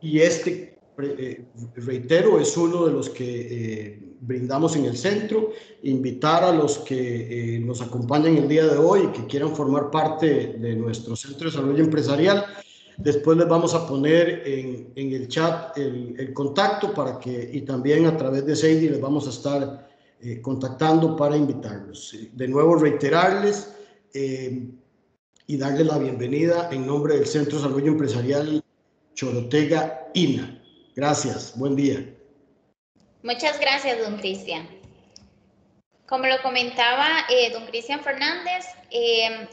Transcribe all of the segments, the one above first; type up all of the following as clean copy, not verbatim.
y reitero, es uno de los que brindamos en el centro. Invitar a los que nos acompañan el día de hoy y que quieran formar parte de nuestro Centro de Desarrollo Empresarial. Después les vamos a poner en el chat el contacto y también a través de Sadie les vamos a estar contactando para invitarlos. De nuevo, reiterarles y darles la bienvenida en nombre del Centro de Desarrollo Empresarial Chorotega, INA. Gracias, buen día. Muchas gracias, don Cristian. Como lo comentaba don Cristian Fernández,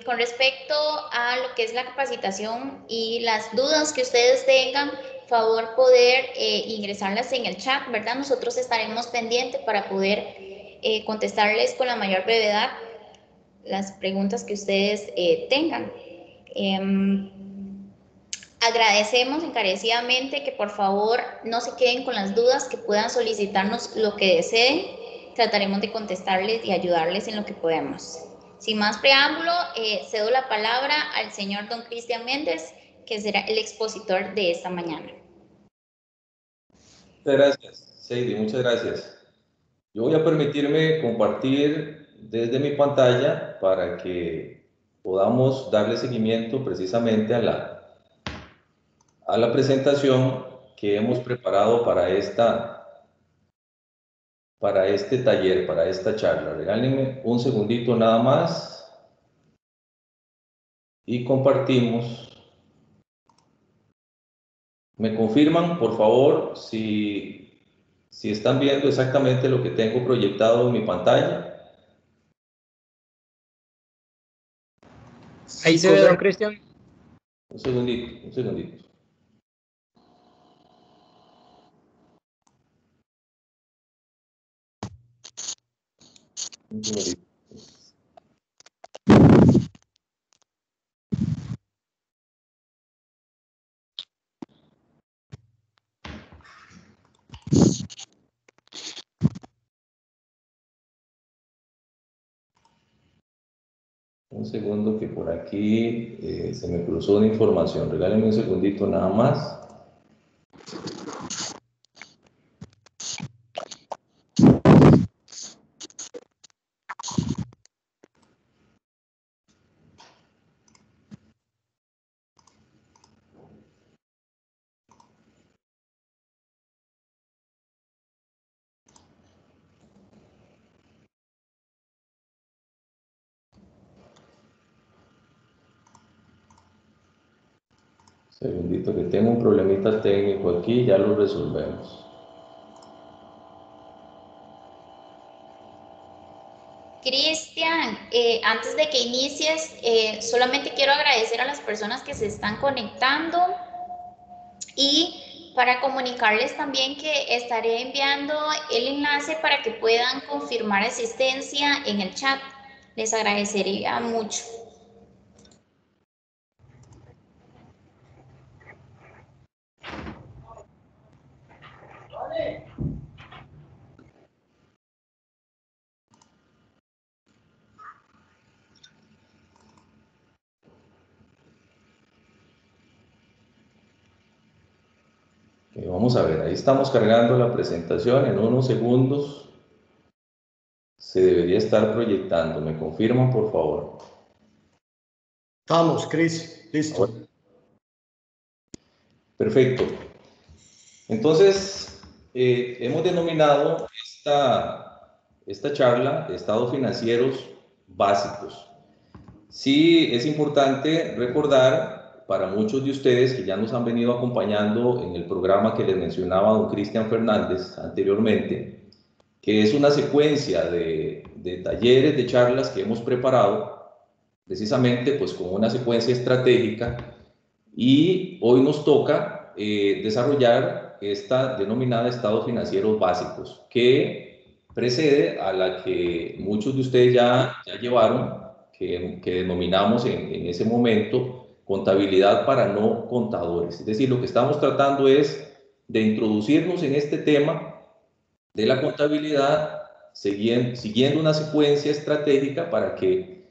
con respecto a lo que es la capacitación y las dudas que ustedes tengan, favor poder ingresarlas en el chat, ¿verdad? Nosotros estaremos pendientes para poder contestarles con la mayor brevedad las preguntas que ustedes tengan. Agradecemos encarecidamente que por favor no se queden con las dudas, que puedan solicitarnos lo que deseen. Trataremos de contestarles y ayudarles en lo que podemos. Sin más preámbulo, cedo la palabra al señor don Cristian Méndez, que será el expositor de esta mañana. Muchas gracias, Sadie, muchas gracias. Yo voy a permitirme compartir desde mi pantalla para que podamos darle seguimiento precisamente a la presentación que hemos preparado para este taller, para esta charla. Regálenme un segundito nada más y compartimos. ¿Me confirman, por favor, si están viendo exactamente lo que tengo proyectado en mi pantalla? Ahí se ve, don Cristian. Un segundito, un segundito. Un segundito. Un segundo que por aquí se me cruzó una información. Regálenme un segundito nada más. Segundito que tengo un problemita técnico aquí, ya lo resolvemos. Cristian, antes de que inicies, solamente quiero agradecer a las personas que se están conectando y para comunicarles también que estaré enviando el enlace para que puedan confirmar asistencia en el chat. Les agradecería mucho. Vamos a ver, ahí estamos cargando la presentación. En unos segundos se debería estar proyectando. ¿Me confirman, por favor? Estamos, Cris, listo. Perfecto. Entonces, hemos denominado esta charla Estados Financieros Básicos. Sí, es importante recordar para muchos de ustedes que ya nos han venido acompañando en el programa que les mencionaba don Cristian Fernández anteriormente, que es una secuencia de talleres, de charlas que hemos preparado precisamente pues con una secuencia estratégica, y hoy nos toca desarrollar esta denominada Estados Financieros Básicos, que precede a la que muchos de ustedes ya llevaron, que denominamos en ese momento contabilidad para no contadores. Es decir, lo que estamos tratando es de introducirnos en este tema de la contabilidad siguiendo una secuencia estratégica para que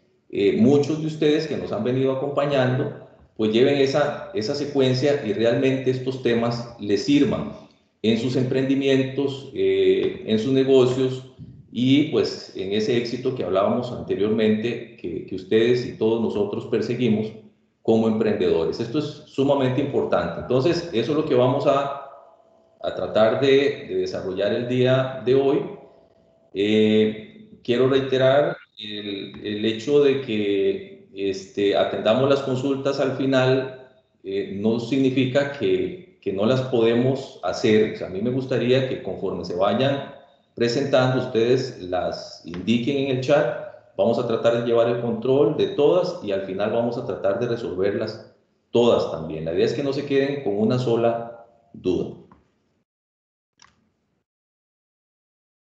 muchos de ustedes que nos han venido acompañando pues lleven esa secuencia y realmente estos temas les sirvan en sus emprendimientos, en sus negocios y pues en ese éxito que hablábamos anteriormente, que ustedes y todos nosotros perseguimos como emprendedores. Esto es sumamente importante. Entonces, eso es lo que vamos a tratar de desarrollar el día de hoy. Quiero reiterar el hecho de que atendamos las consultas al final no significa que no las podemos hacer. O sea, a mí me gustaría que conforme se vayan presentando, ustedes las indiquen en el chat. Vamos a tratar de llevar el control de todas y al final vamos a tratar de resolverlas todas también. La idea es que no se queden con una sola duda.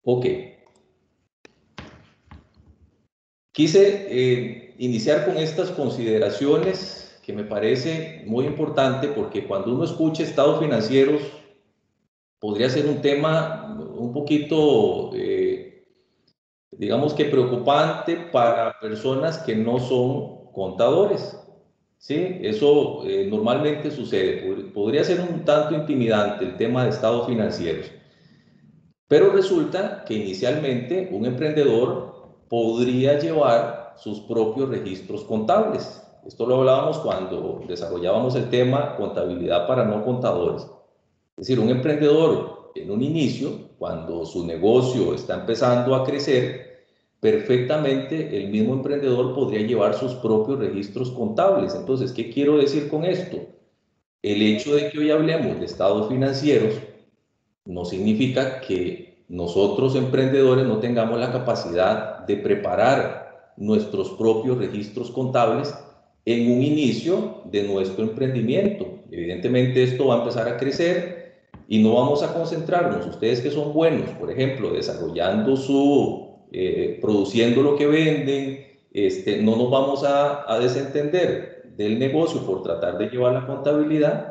Ok. Quise iniciar con estas consideraciones que me parece muy importante porque cuando uno escucha estados financieros podría ser un tema un poquito, digamos que preocupante para personas que no son contadores. ¿Sí? Eso normalmente sucede. Podría ser un tanto intimidante el tema de estados financieros. Pero resulta que inicialmente un emprendedor podría llevar sus propios registros contables. Esto lo hablábamos cuando desarrollábamos el tema contabilidad para no contadores. Es decir, un emprendedor en un inicio, cuando su negocio está empezando a crecer, perfectamente el mismo emprendedor podría llevar sus propios registros contables. Entonces, ¿qué quiero decir con esto? El hecho de que hoy hablemos de estados financieros no significa que nosotros emprendedores no tengamos la capacidad de preparar nuestros propios registros contables en un inicio de nuestro emprendimiento. Evidentemente esto va a empezar a crecer y no vamos a concentrarnos, ustedes que son buenos, por ejemplo, desarrollando produciendo lo que venden, no nos vamos a desentender del negocio por tratar de llevar la contabilidad.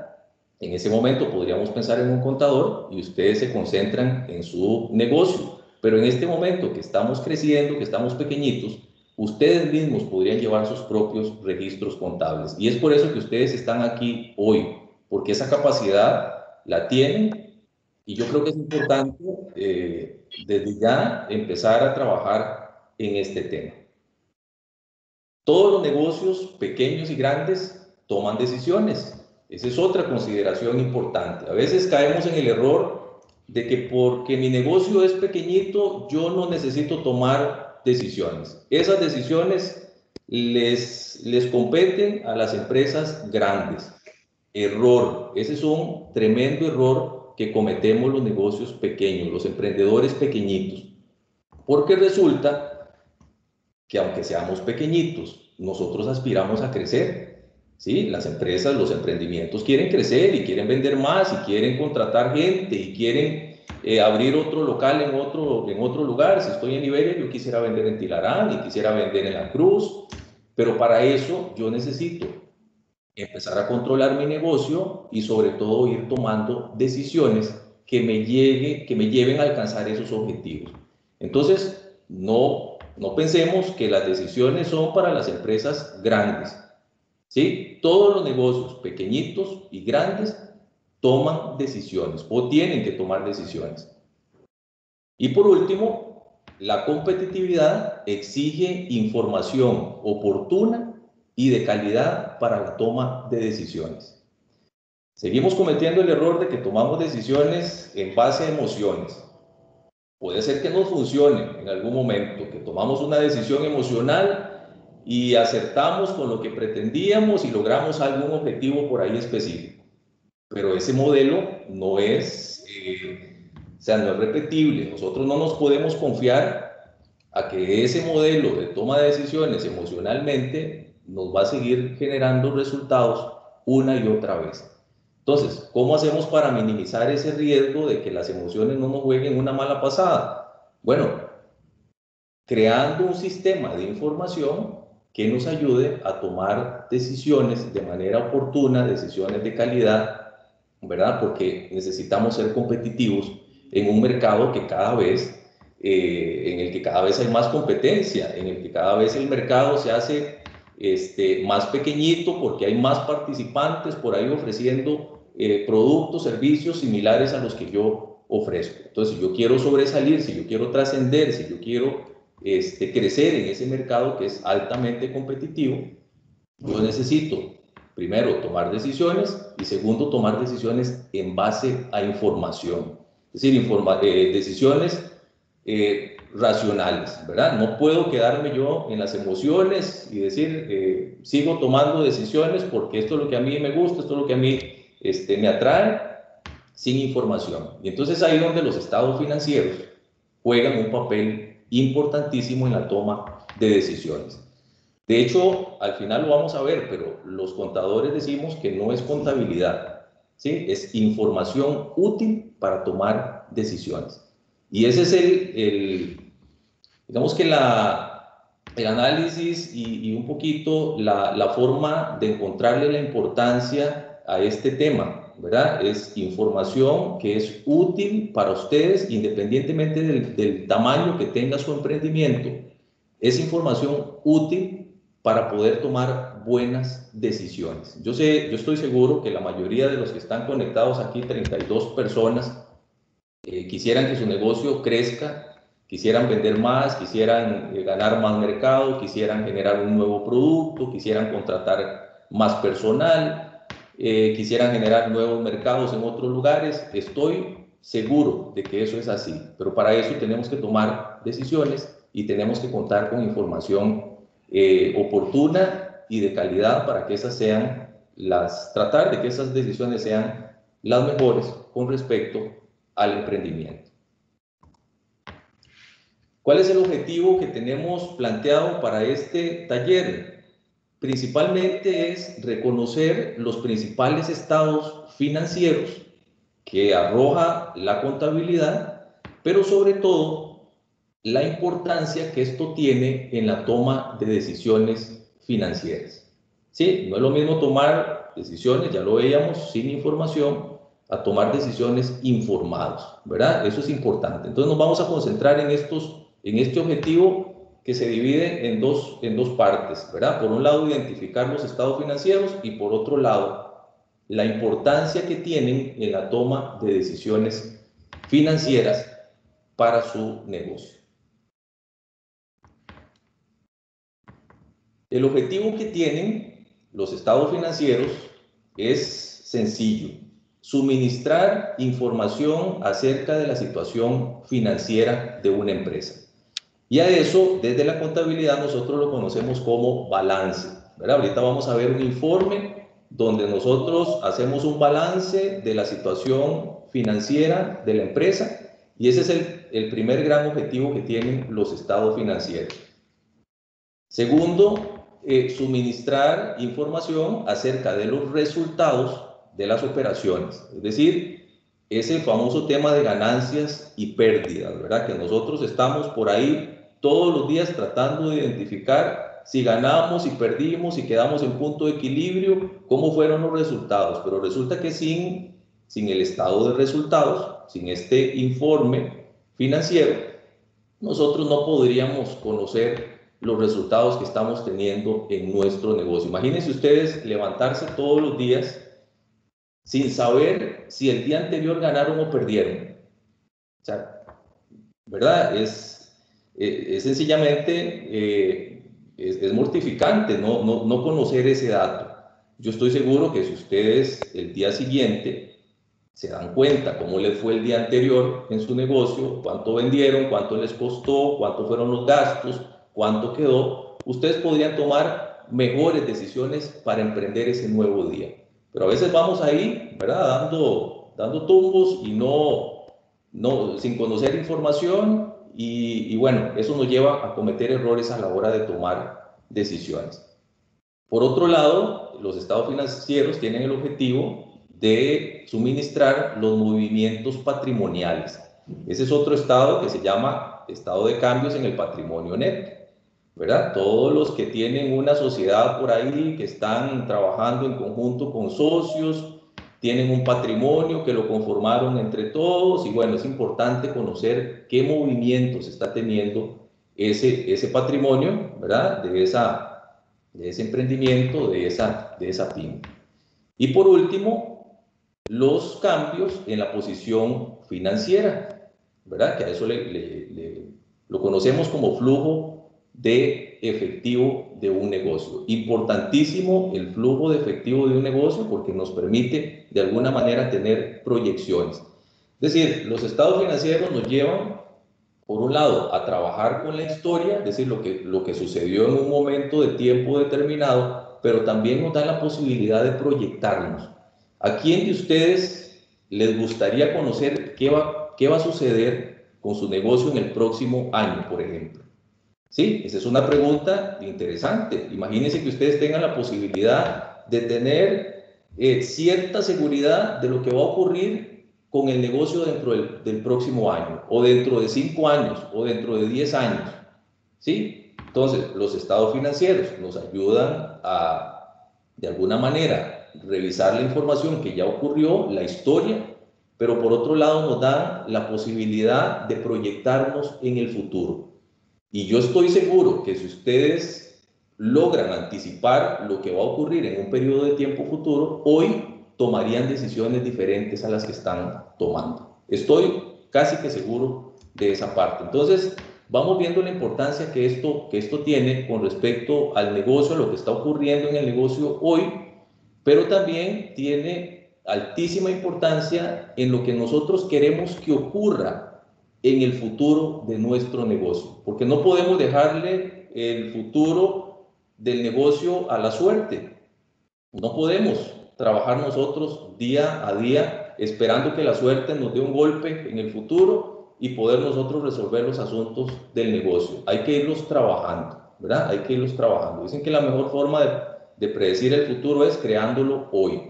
En ese momento podríamos pensar en un contador y ustedes se concentran en su negocio. Pero en este momento que estamos creciendo, que estamos pequeñitos, ustedes mismos podrían llevar sus propios registros contables. Y es por eso que ustedes están aquí hoy, porque esa capacidad la tienen y yo creo que es importante desde ya empezar a trabajar en este tema. Todos los negocios, pequeños y grandes, toman decisiones. Esa es otra consideración importante. A veces caemos en el error de que porque mi negocio es pequeñito, yo no necesito tomar decisiones. Esas decisiones les competen a las empresas grandes. Error. Ese es un tremendo error que cometemos los negocios pequeños, los emprendedores pequeñitos. Porque resulta que aunque seamos pequeñitos, nosotros aspiramos a crecer. ¿Sí? Las empresas, los emprendimientos quieren crecer y quieren vender más y quieren contratar gente y quieren abrir otro local en otro lugar. Si estoy en Iberia, yo quisiera vender en Tilarán y quisiera vender en La Cruz, pero para eso yo necesito empezar a controlar mi negocio y sobre todo ir tomando decisiones que me lleven a alcanzar esos objetivos. Entonces, no pensemos que las decisiones son para las empresas grandes. ¿Sí? Todos los negocios, pequeñitos y grandes, toman decisiones o tienen que tomar decisiones. Y por último, la competitividad exige información oportuna y de calidad para la toma de decisiones. Seguimos cometiendo el error de que tomamos decisiones en base a emociones. Puede ser que no funcione en algún momento, que tomamos una decisión emocional y acertamos con lo que pretendíamos y logramos algún objetivo por ahí específico. Pero ese modelo no es, no es repetible. Nosotros no nos podemos confiar a que ese modelo de toma de decisiones emocionalmente nos va a seguir generando resultados una y otra vez. Entonces, ¿cómo hacemos para minimizar ese riesgo de que las emociones no nos jueguen una mala pasada? Bueno, creando un sistema de información que nos ayude a tomar decisiones de manera oportuna, decisiones de calidad, ¿verdad? Porque necesitamos ser competitivos en un mercado que cada vez, en el que cada vez hay más competencia, en el que cada vez el mercado se hace más pequeñito porque hay más participantes por ahí ofreciendo productos, servicios similares a los que yo ofrezco. Entonces, si yo quiero sobresalir, si yo quiero trascender, si yo quiero crecer en ese mercado que es altamente competitivo, yo necesito, primero, tomar decisiones y segundo, tomar decisiones en base a información. Es decir, decisiones racionales, ¿verdad? No puedo quedarme yo en las emociones y decir, sigo tomando decisiones porque esto es lo que a mí me gusta, esto es lo que a mí me atrae, sin información. Y entonces ahí es donde los estados financieros juegan un papel importantísimo en la toma de decisiones. De hecho, al final lo vamos a ver, pero los contadores decimos que no es contabilidad, ¿sí? Es información útil para tomar decisiones. Y ese es digamos que el análisis y un poquito la forma de encontrarle la importancia a este tema, ¿verdad? Es información que es útil para ustedes independientemente del tamaño que tenga su emprendimiento. Es información útil para poder tomar buenas decisiones. Yo estoy seguro que la mayoría de los que están conectados aquí, 32 personas, quisieran que su negocio crezca, quisieran vender más, quisieran ganar más mercado, quisieran generar un nuevo producto, quisieran contratar más personal, quisieran generar nuevos mercados en otros lugares. Estoy seguro de que eso es así, pero para eso tenemos que tomar decisiones y tenemos que contar con información oportuna y de calidad para que esas sean tratar de que esas decisiones sean las mejores con respecto al emprendimiento. ¿Cuál es el objetivo que tenemos planteado para este taller? Principalmente es reconocer los principales estados financieros que arroja la contabilidad, pero sobre todo la importancia que esto tiene en la toma de decisiones financieras. Sí, no es lo mismo tomar decisiones, ya lo veíamos, sin información, a tomar decisiones informados, ¿verdad? Eso es importante. Entonces nos vamos a concentrar en este objetivo que se divide en dos partes, ¿verdad? Por un lado, identificar los estados financieros y por otro lado, la importancia que tienen en la toma de decisiones financieras para su negocio. El objetivo que tienen los estados financieros es sencillo: suministrar información acerca de la situación financiera de una empresa. Y a eso, desde la contabilidad, nosotros lo conocemos como balance, ¿verdad? Ahorita vamos a ver un informe donde nosotros hacemos un balance de la situación financiera de la empresa y ese es el primer gran objetivo que tienen los estados financieros. Segundo, suministrar información acerca de los resultados de las operaciones, es decir, ese famoso tema de ganancias y pérdidas, ¿verdad? Que nosotros estamos por ahí todos los días tratando de identificar si ganamos, si perdimos, si quedamos en punto de equilibrio, cómo fueron los resultados, pero resulta que sin el estado de resultados, sin este informe financiero, nosotros no podríamos conocer los resultados que estamos teniendo en nuestro negocio. Imagínense ustedes levantarse todos los días sin saber si el día anterior ganaron o perdieron. O sea, ¿verdad? Es sencillamente, es mortificante no conocer ese dato. Yo estoy seguro que si ustedes el día siguiente se dan cuenta cómo les fue el día anterior en su negocio, cuánto vendieron, cuánto les costó, cuánto fueron los gastos, cuánto quedó, ustedes podrían tomar mejores decisiones para emprender ese nuevo día. Pero a veces vamos ahí, ¿verdad? Dando tumbos y sin conocer información y bueno, eso nos lleva a cometer errores a la hora de tomar decisiones. Por otro lado, los estados financieros tienen el objetivo de suministrar los movimientos patrimoniales. Ese es otro estado que se llama estado de cambios en el patrimonio neto, ¿verdad? Todos los que tienen una sociedad por ahí, que están trabajando en conjunto con socios, tienen un patrimonio que lo conformaron entre todos y bueno, es importante conocer qué movimientos está teniendo ese patrimonio, ¿verdad? De esa de ese emprendimiento, de esa pyme. Y por último, los cambios en la posición financiera, ¿verdad? Que a eso lo conocemos como flujo de efectivo de un negocio. Importantísimo el flujo de efectivo de un negocio porque nos permite de alguna manera tener proyecciones. Es decir, los estados financieros nos llevan, por un lado, a trabajar con la historia, es decir, lo que sucedió en un momento de tiempo determinado, pero también nos da la posibilidad de proyectarnos. ¿A quién de ustedes les gustaría conocer qué va a suceder con su negocio en el próximo año, por ejemplo? Sí, esa es una pregunta interesante. Imagínense que ustedes tengan la posibilidad de tener cierta seguridad de lo que va a ocurrir con el negocio dentro del próximo año, o dentro de 5 años, o dentro de 10 años. ¿Sí? Entonces, los estados financieros nos ayudan a, de alguna manera, revisar la información que ya ocurrió, la historia, pero por otro lado nos dan la posibilidad de proyectarnos en el futuro. Y yo estoy seguro que si ustedes logran anticipar lo que va a ocurrir en un periodo de tiempo futuro, hoy tomarían decisiones diferentes a las que están tomando. Estoy casi que seguro de esa parte. Entonces, vamos viendo la importancia que esto tiene con respecto al negocio, a lo que está ocurriendo en el negocio hoy, pero también tiene altísima importancia en lo que nosotros queremos que ocurra en el futuro de nuestro negocio, porque no podemos dejarle el futuro del negocio a la suerte. No podemos trabajar nosotros día a día esperando que la suerte nos dé un golpe en el futuro y poder nosotros resolver los asuntos del negocio. Hay que irlos trabajando, ¿verdad? Hay que irlos trabajando. Dicen que la mejor forma de predecir el futuro es creándolo hoy.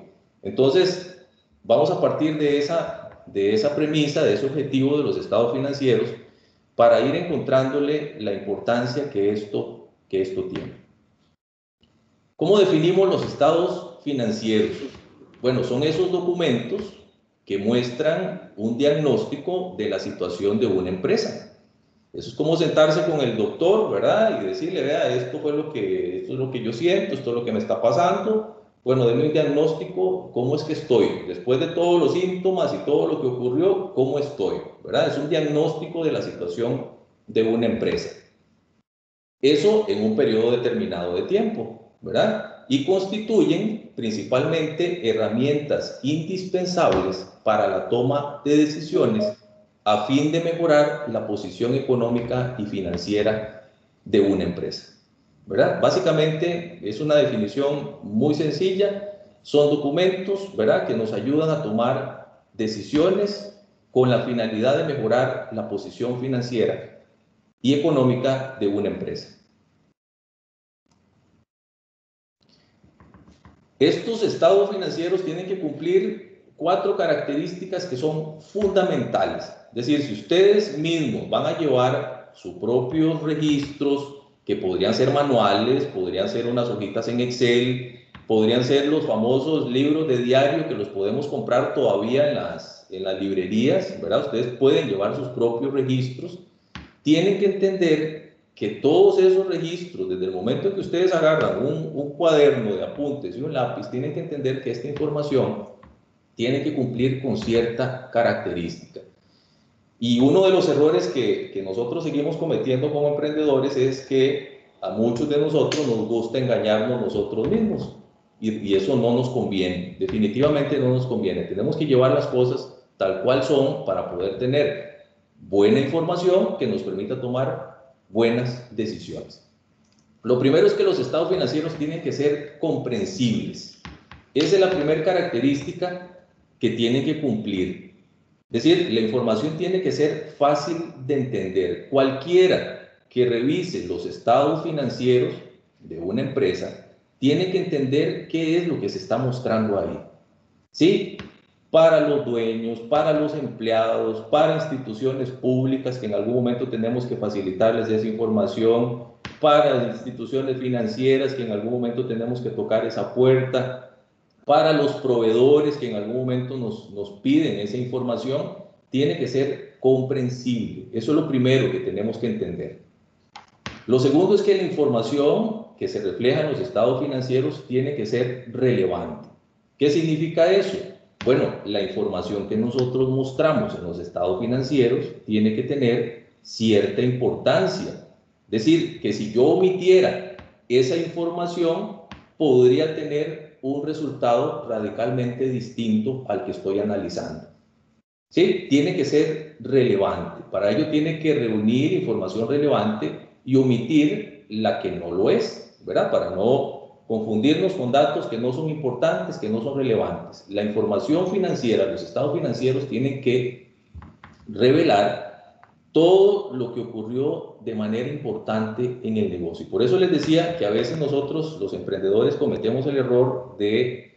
Entonces, vamos a partir de esa premisa, de ese objetivo de los estados financieros, para ir encontrándole la importancia que esto tiene. ¿Cómo definimos los estados financieros? Bueno, son esos documentos que muestran un diagnóstico de la situación de una empresa. Eso es como sentarse con el doctor, ¿verdad? Y decirle, vea, esto es lo que yo siento, esto es lo que me está pasando. Bueno, denme un diagnóstico, ¿cómo es que estoy? Después de todos los síntomas y todo lo que ocurrió, ¿cómo estoy? ¿Verdad? Es un diagnóstico de la situación de una empresa. Eso en un periodo determinado de tiempo, ¿verdad? Y constituyen principalmente herramientas indispensables para la toma de decisiones a fin de mejorar la posición económica y financiera de una empresa, ¿verdad? Básicamente es una definición muy sencilla, son documentos, ¿verdad?, que nos ayudan a tomar decisiones con la finalidad de mejorar la posición financiera y económica de una empresa. Estos estados financieros tienen que cumplir 4 características que son fundamentales. Es decir, si ustedes mismos van a llevar sus propios registros, que podrían ser manuales, podrían ser unas hojitas en Excel, podrían ser los famosos libros de diario que los podemos comprar todavía en las librerías, ¿verdad? Ustedes pueden llevar sus propios registros. Tienen que entender que todos esos registros, desde el momento en que ustedes agarran un cuaderno de apuntes y un lápiz, tienen que entender que esta información tiene que cumplir con cierta característica. Y uno de los errores que nosotros seguimos cometiendo como emprendedores es que a muchos de nosotros nos gusta engañarnos nosotros mismos. Y eso no nos conviene, definitivamente no nos conviene. Tenemos que llevar las cosas tal cual son para poder tener buena información que nos permita tomar buenas decisiones. Lo primero es que los estados financieros tienen que ser comprensibles. Esa es la primera característica que tienen que cumplir. Es decir, la información tiene que ser fácil de entender. Cualquiera que revise los estados financieros de una empresa tiene que entender qué es lo que se está mostrando ahí. ¿Sí? Para los dueños, para los empleados, para instituciones públicas que en algún momento tenemos que facilitarles esa información, para instituciones financieras que en algún momento tenemos que tocar esa puerta, para los proveedores que en algún momento nos piden esa información, tiene que ser comprensible. Eso es lo primero que tenemos que entender. Lo segundo es que la información que se refleja en los estados financieros tiene que ser relevante. ¿Qué significa eso? Bueno, la información que nosotros mostramos en los estados financieros tiene que tener cierta importancia. Es decir, que si yo omitiera esa información, podría tener un resultado radicalmente distinto al que estoy analizando. ¿Sí? Tiene que ser relevante. Para ello tiene que reunir información relevante y omitir la que no lo es, ¿verdad? Para no confundirnos con datos que no son importantes, que no son relevantes. La información financiera, los estados financieros tienen que revelar todo lo que ocurrió de manera importante en el negocio. Y por eso les decía que a veces nosotros, los emprendedores, cometemos el error de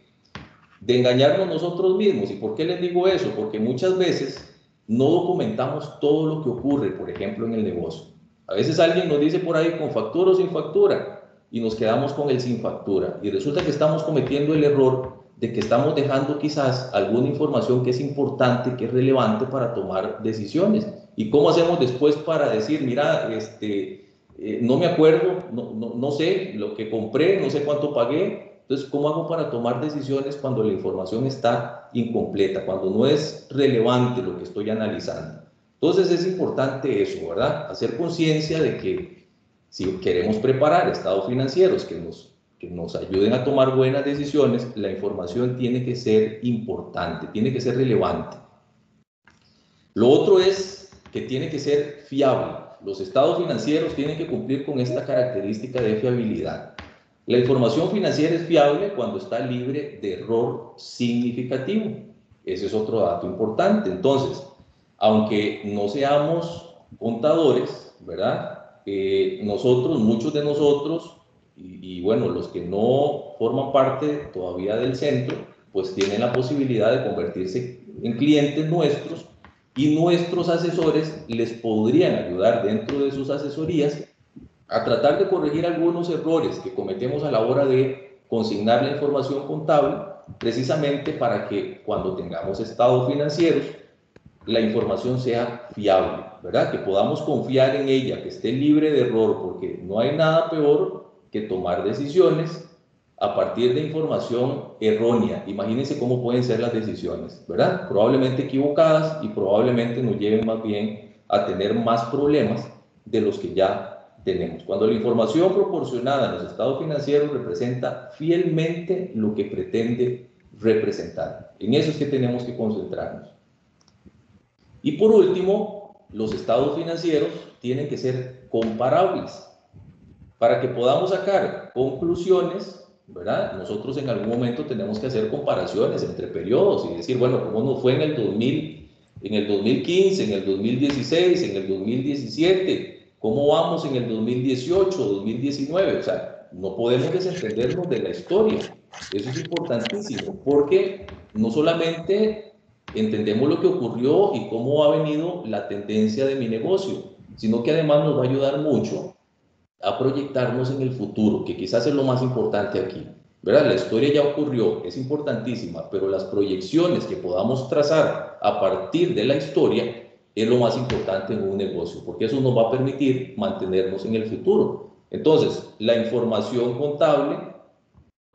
engañarnos nosotros mismos. ¿Y por qué les digo eso? Porque muchas veces no documentamos todo lo que ocurre, por ejemplo, en el negocio. A veces alguien nos dice por ahí con factura o sin factura y nos quedamos con el sin factura. Y resulta que estamos cometiendo el error de que estamos dejando quizás alguna información que es importante, que es relevante para tomar decisiones. ¿Y cómo hacemos después para decir, mira, no me acuerdo, no sé lo que compré, no sé cuánto pagué? Entonces, ¿cómo hago para tomar decisiones cuando la información está incompleta, cuando no es relevante lo que estoy analizando? Entonces, es importante eso, ¿verdad? Hacer conciencia de que si queremos preparar estados financieros que nos ayuden a tomar buenas decisiones, la información tiene que ser importante, tiene que ser relevante. Lo otro es que tiene que ser fiable. Los estados financieros tienen que cumplir con esta característica de fiabilidad. La información financiera es fiable cuando está libre de error significativo. Ese es otro dato importante. Entonces, aunque no seamos contadores, ¿verdad? Nosotros, muchos de nosotros, y bueno, los que no forman parte todavía del centro, pues tienen la posibilidad de convertirse en clientes nuestros y nuestros asesores les podrían ayudar dentro de sus asesorías a tratar de corregir algunos errores que cometemos a la hora de consignar la información contable, precisamente para que cuando tengamos estados financieros, la información sea fiable, ¿verdad? Que podamos confiar en ella, que esté libre de error, porque no hay nada peor que tomar decisiones a partir de información errónea. Imagínense cómo pueden ser las decisiones, ¿verdad? Probablemente equivocadas y probablemente nos lleven más bien a tener más problemas de los que ya tenemos. Cuando la información proporcionada en los estados financieros representa fielmente lo que pretende representar. En eso es que tenemos que concentrarnos. Y por último, los estados financieros tienen que ser comparables. Para que podamos sacar conclusiones, ¿verdad? Nosotros en algún momento tenemos que hacer comparaciones entre periodos y decir, bueno, ¿cómo nos fue en el 2015, en el 2016, en el 2017? ¿Cómo vamos en el 2018, 2019? O sea, no podemos desentendernos de la historia. Eso es importantísimo, porque no solamente entendemos lo que ocurrió y cómo ha venido la tendencia de mi negocio, sino que además nos va a ayudar mucho a proyectarnos en el futuro, que quizás es lo más importante aquí, ¿verdad? La historia ya ocurrió, es importantísima, pero las proyecciones que podamos trazar a partir de la historia es lo más importante en un negocio, porque eso nos va a permitir mantenernos en el futuro. Entonces, la información contable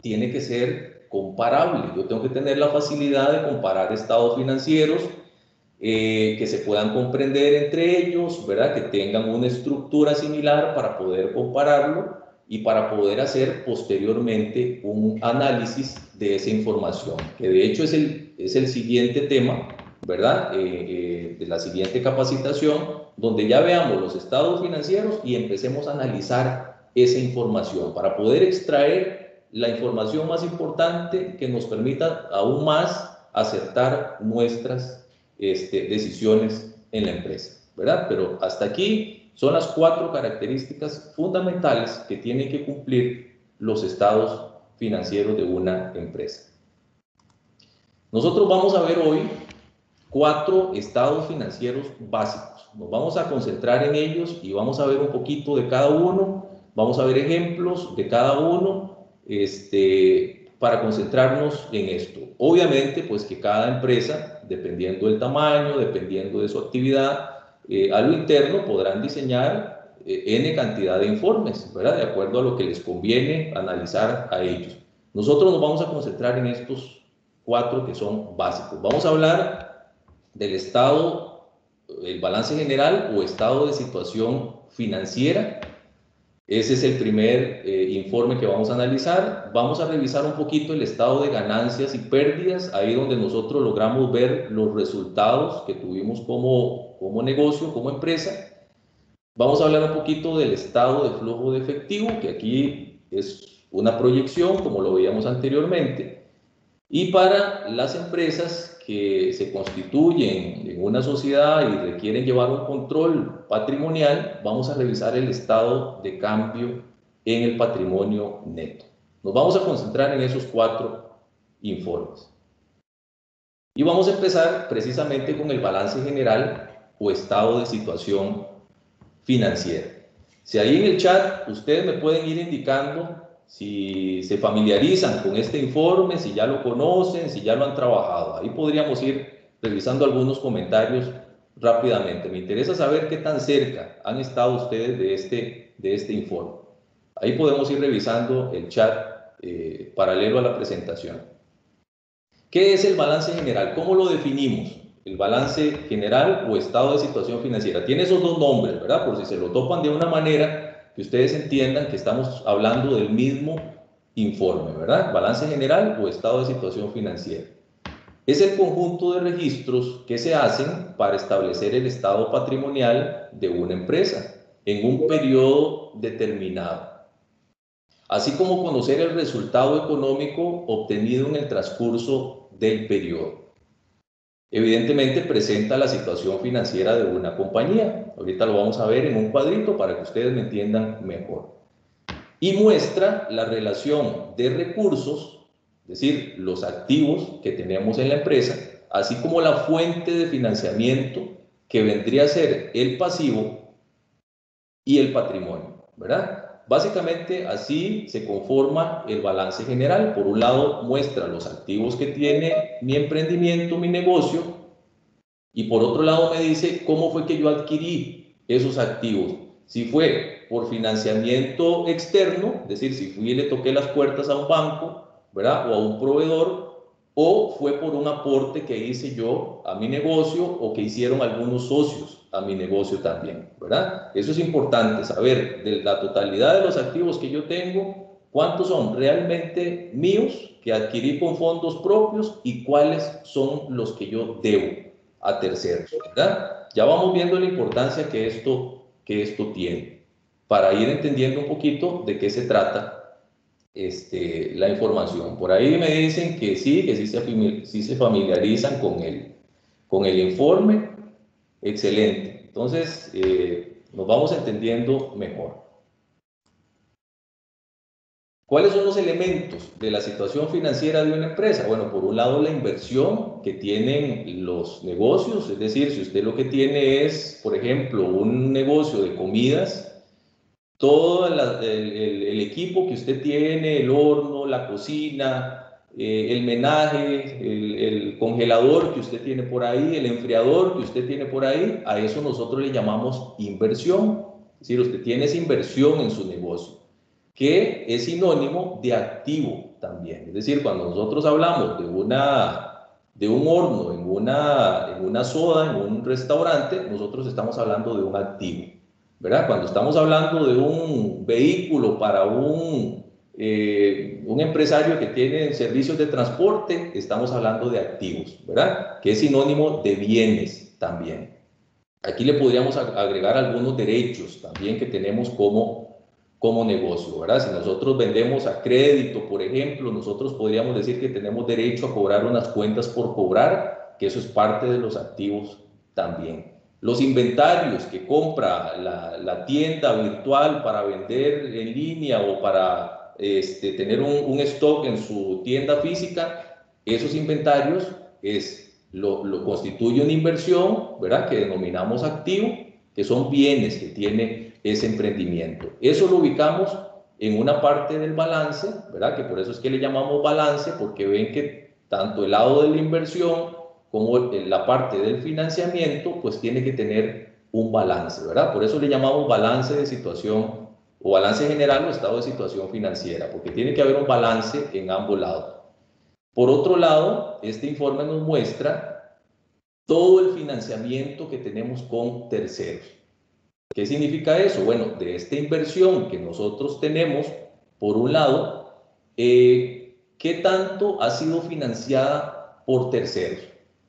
tiene que ser comparable. Yo tengo que tener la facilidad de comparar estados financieros que se puedan comprender entre ellos, ¿verdad? Que tengan una estructura similar para poder compararlo y para poder hacer posteriormente un análisis de esa información, que de hecho es el siguiente tema, ¿verdad? De la siguiente capacitación, donde ya veamos los estados financieros y empecemos a analizar esa información para poder extraer la información más importante que nos permita aún más acertar nuestras decisiones en la empresa, ¿verdad? Pero hasta aquí son las 4 características fundamentales que tienen que cumplir los estados financieros de una empresa. Nosotros vamos a ver hoy 4 estados financieros básicos. Nos vamos a concentrar en ellos y vamos a ver un poquito de cada uno. Vamos a ver ejemplos de cada uno para concentrarnos en esto. Obviamente, pues que cada empresa, dependiendo del tamaño, dependiendo de su actividad, a lo interno podrán diseñar N cantidad de informes, ¿verdad? De acuerdo a lo que les conviene analizar a ellos. Nosotros nos vamos a concentrar en estos 4 que son básicos. Vamos a hablar del estado, el balance general o estado de situación financiera. Ese es el primer informe que vamos a analizar. Vamos a revisar un poquito el estado de ganancias y pérdidas, ahí donde nosotros logramos ver los resultados que tuvimos como negocio, como empresa. Vamos a hablar un poquito del estado de flujo de efectivo, que aquí es una proyección, como lo veíamos anteriormente. Y para las empresas que se constituyen en una sociedad y requieren llevar un control patrimonial, vamos a revisar el estado de cambio en el patrimonio neto. Nos vamos a concentrar en esos 4 informes. Y vamos a empezar precisamente con el balance general o estado de situación financiera. Si ahí en el chat ustedes me pueden ir indicando si se familiarizan con este informe, si ya lo conocen, si ya lo han trabajado. Ahí podríamos ir revisando algunos comentarios rápidamente. Me interesa saber qué tan cerca han estado ustedes de este informe. Ahí podemos ir revisando el chat paralelo a la presentación. ¿Qué es el balance general? ¿Cómo lo definimos? El balance general o estado de situación financiera. Tiene esos 2 nombres, ¿verdad? Por si se lo topan de una manera que ustedes entiendan que estamos hablando del mismo informe, ¿verdad? Balance general o estado de situación financiera. Es el conjunto de registros que se hacen para establecer el estado patrimonial de una empresa en un periodo determinado, así como conocer el resultado económico obtenido en el transcurso del periodo. Evidentemente presenta la situación financiera de una compañía. Ahorita lo vamos a ver en un cuadrito para que ustedes me entiendan mejor. Y muestra la relación de recursos, es decir, los activos que tenemos en la empresa, así como la fuente de financiamiento que vendría a ser el pasivo y el patrimonio, ¿verdad? Básicamente así se conforma el balance general. Por un lado muestra los activos que tiene mi emprendimiento, mi negocio, y por otro lado me dice cómo fue que yo adquirí esos activos. Si fue por financiamiento externo, es decir, si fui y le toqué las puertas a un banco, ¿verdad? O a un proveedor, o fue por un aporte que hice yo a mi negocio o que hicieron algunos socios a mi negocio también, ¿verdad? Eso es importante, saber de la totalidad de los activos que yo tengo, cuántos son realmente míos, que adquirí con fondos propios y cuáles son los que yo debo a terceros, ¿verdad? Ya vamos viendo la importancia que esto tiene, para ir entendiendo un poquito de qué se trata la información. Por ahí me dicen que sí se familiarizan con el informe. Excelente. Entonces, nos vamos entendiendo mejor. ¿Cuáles son los elementos de la situación financiera de una empresa? Bueno, por un lado la inversión que tienen los negocios, es decir, si usted lo que tiene es, por ejemplo, un negocio de comidas, todo el equipo que usted tiene, el horno, la cocina, el menaje, el congelador que usted tiene por ahí, el enfriador que usted tiene por ahí, a eso nosotros le llamamos inversión. Es decir, usted tiene esa inversión en su negocio, que es sinónimo de activo también. Es decir, cuando nosotros hablamos de un horno, en una soda, en un restaurante, nosotros estamos hablando de un activo, ¿verdad? Cuando estamos hablando de un vehículo para un empresario que tiene servicios de transporte, estamos hablando de activos, ¿verdad? Que es sinónimo de bienes también. Aquí le podríamos agregar algunos derechos también que tenemos como negocio, ¿verdad? Si nosotros vendemos a crédito, por ejemplo, nosotros podríamos decir que tenemos derecho a cobrar unas cuentas por cobrar, que eso es parte de los activos también. Los inventarios que compra la tienda virtual para vender en línea o para tener un stock en su tienda física, esos inventarios lo constituye una inversión, ¿verdad? Que denominamos activo, que son bienes que tiene ese emprendimiento. Eso lo ubicamos en una parte del balance, ¿verdad? Que por eso es que le llamamos balance, porque ven que tanto el lado de la inversión como la parte del financiamiento, pues tiene que tener un balance, ¿verdad? Por eso le llamamos balance de situación o balance general o estado de situación financiera, porque tiene que haber un balance en ambos lados. Por otro lado, este informe nos muestra todo el financiamiento que tenemos con terceros. ¿Qué significa eso? Bueno, de esta inversión que nosotros tenemos, por un lado, ¿qué tanto ha sido financiada por terceros?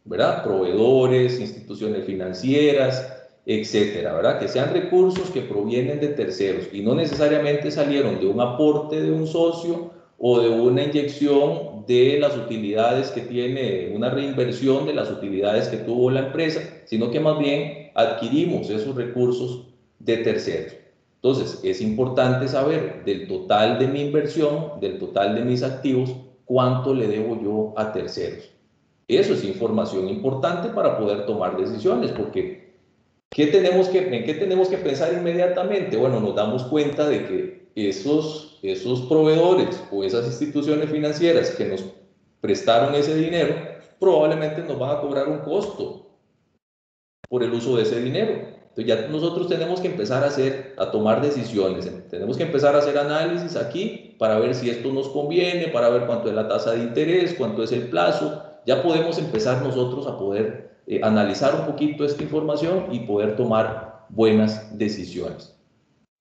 ¿Verdad? Proveedores, instituciones financieras, etcétera, ¿verdad? Que sean recursos que provienen de terceros y no necesariamente salieron de un aporte de un socio o de una inyección de las utilidades que tiene, una reinversión de las utilidades que tuvo la empresa, sino que más bien adquirimos esos recursos de terceros. Entonces, es importante saber del total de mi inversión, del total de mis activos, cuánto le debo yo a terceros. Eso es información importante para poder tomar decisiones, porque ¿en qué tenemos que pensar inmediatamente? Bueno, nos damos cuenta de que esos proveedores o esas instituciones financieras que nos prestaron ese dinero probablemente nos van a cobrar un costo por el uso de ese dinero. Entonces ya nosotros tenemos que empezar a tomar decisiones, tenemos que empezar a hacer análisis aquí para ver si esto nos conviene, para ver cuánto es la tasa de interés, cuánto es el plazo. Ya podemos empezar nosotros a poder analizar un poquito esta información y poder tomar buenas decisiones.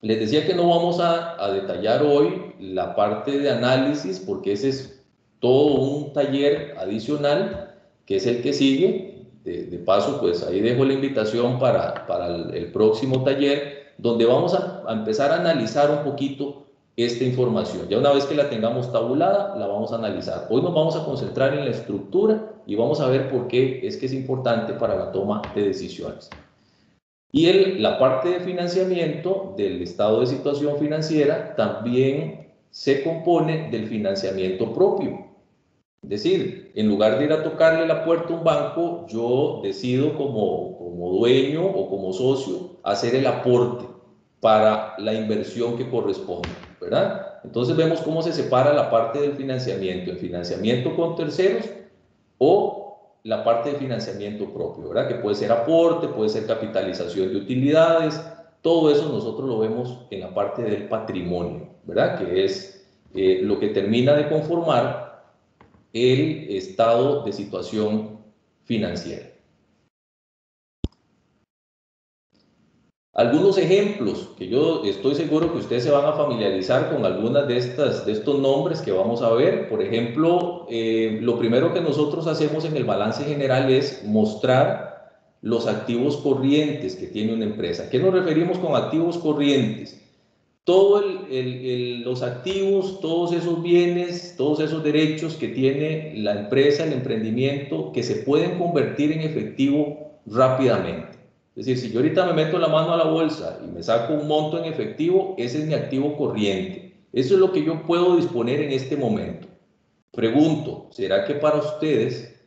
Les decía que no vamos a detallar hoy la parte de análisis porque ese es todo un taller adicional que es el que sigue. De paso, pues ahí dejo la invitación para el próximo taller, donde vamos a empezar a analizar un poquito esta información. Ya una vez que la tengamos tabulada, la vamos a analizar. Hoy nos vamos a concentrar en la estructura y vamos a ver por qué es que es importante para la toma de decisiones. Y la parte de financiamiento del estado de situación financiera también se compone del financiamiento propio. Es decir, en lugar de ir a tocarle la puerta a un banco, yo decido como dueño o como socio hacer el aporte para la inversión que corresponde, ¿verdad? Entonces vemos cómo se separa la parte del financiamiento, el financiamiento con terceros o la parte de financiamiento propio, ¿verdad? Que puede ser aporte, puede ser capitalización de utilidades, todo eso nosotros lo vemos en la parte del patrimonio, ¿verdad? Que es lo que termina de conformar el estado de situación financiera. Algunos ejemplos que yo estoy seguro que ustedes se van a familiarizar con algunas de estos nombres que vamos a ver. Por ejemplo, lo primero que nosotros hacemos en el balance general es mostrar los activos corrientes que tiene una empresa. ¿A qué nos referimos con activos corrientes? Todos los activos, todos esos bienes, todos esos derechos que tiene la empresa, el emprendimiento, que se pueden convertir en efectivo rápidamente. Es decir, si yo ahorita me meto la mano a la bolsa y me saco un monto en efectivo, ese es mi activo corriente. Eso es lo que yo puedo disponer en este momento. Pregunto, ¿será que para ustedes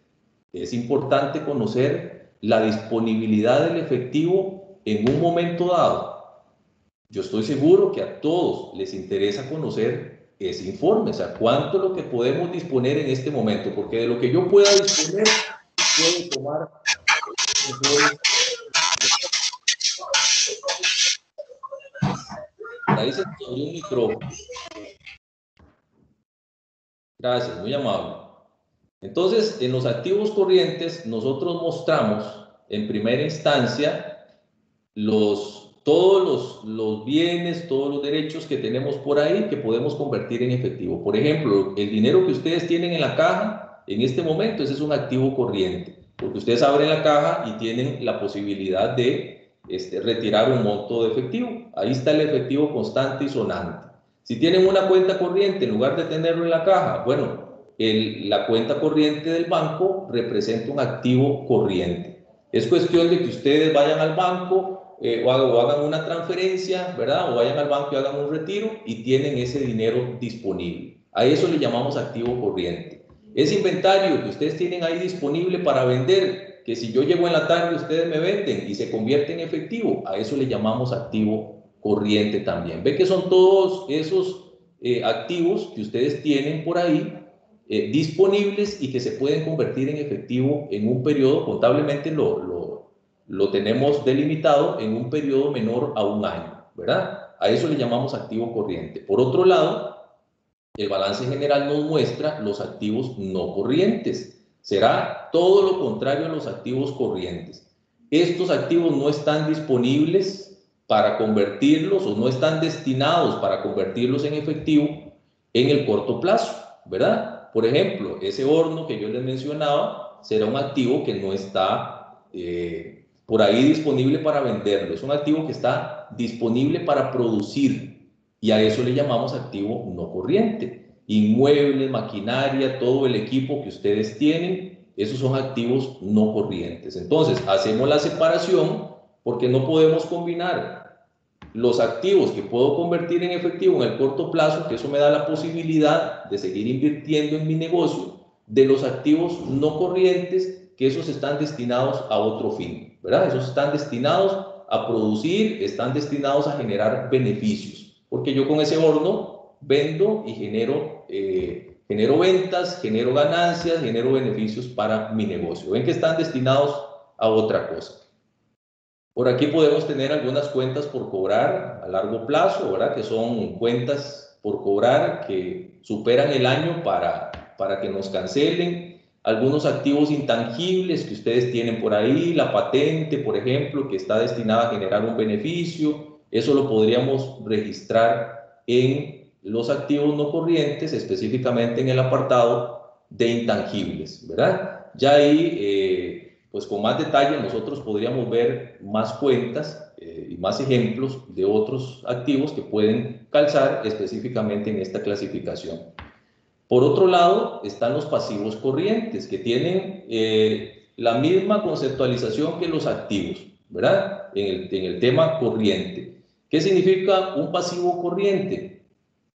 es importante conocer la disponibilidad del efectivo en un momento dado? Yo estoy seguro que a todos les interesa conocer ese informe, o sea, cuánto es lo que podemos disponer en este momento, porque de lo que yo pueda disponer, puedo tomar mejores. Ahí se abrió un micrófono. Gracias, muy amable. Entonces, en los activos corrientes, nosotros mostramos en primera instancia todos los bienes, todos los derechos que tenemos por ahí que podemos convertir en efectivo. Por ejemplo, el dinero que ustedes tienen en la caja en este momento, ese es un activo corriente, porque ustedes abren la caja y tienen la posibilidad de retirar un monto de efectivo. Ahí está el efectivo constante y sonante. Si tienen una cuenta corriente, en lugar de tenerlo en la caja, bueno, la cuenta corriente del banco representa un activo corriente. Es cuestión de que ustedes vayan al banco, o hagan una transferencia, ¿verdad? O vayan al banco y hagan un retiro y tienen ese dinero disponible. A eso le llamamos activo corriente. Ese inventario que ustedes tienen ahí disponible para vender, que si yo llego en la tarde ustedes me venden y se convierte en efectivo, a eso le llamamos activo corriente también. Ve que son todos esos activos que ustedes tienen por ahí disponibles y que se pueden convertir en efectivo en un periodo, contablemente lo lo tenemos delimitado en un periodo menor a un año, ¿verdad? A eso le llamamos activo corriente. Por otro lado, el balance general nos muestra los activos no corrientes. Será todo lo contrario a los activos corrientes. Estos activos no están disponibles para convertirlos o no están destinados para convertirlos en efectivo en el corto plazo, ¿verdad? Por ejemplo, ese horno que yo les mencionaba será un activo que no está por ahí disponible para venderlo. Es un activo que está disponible para producir y a eso le llamamos activo no corriente. Inmuebles, maquinaria, todo el equipo que ustedes tienen, esos son activos no corrientes. Entonces, hacemos la separación porque no podemos combinar los activos que puedo convertir en efectivo en el corto plazo, que eso me da la posibilidad de seguir invirtiendo en mi negocio, de los activos no corrientes, que esos están destinados a otro fin, ¿verdad? Esos están destinados a producir, están destinados a generar beneficios, porque yo con ese horno vendo y genero ventas, genero ganancias, genero beneficios para mi negocio. Ven que están destinados a otra cosa. Por aquí podemos tener algunas cuentas por cobrar a largo plazo, ¿verdad? Que son cuentas por cobrar que superan el año para que nos cancelen. Algunos activos intangibles que ustedes tienen por ahí, la patente, por ejemplo, que está destinada a generar un beneficio. Eso lo podríamos registrar en los activos no corrientes, específicamente en el apartado de intangibles, ¿verdad? Ya ahí pues con más detalle nosotros podríamos ver más cuentas y más ejemplos de otros activos que pueden calzar específicamente en esta clasificación. Por otro lado, están los pasivos corrientes, que tienen la misma conceptualización que los activos, ¿verdad? En el tema corriente. ¿Qué significa un pasivo corriente?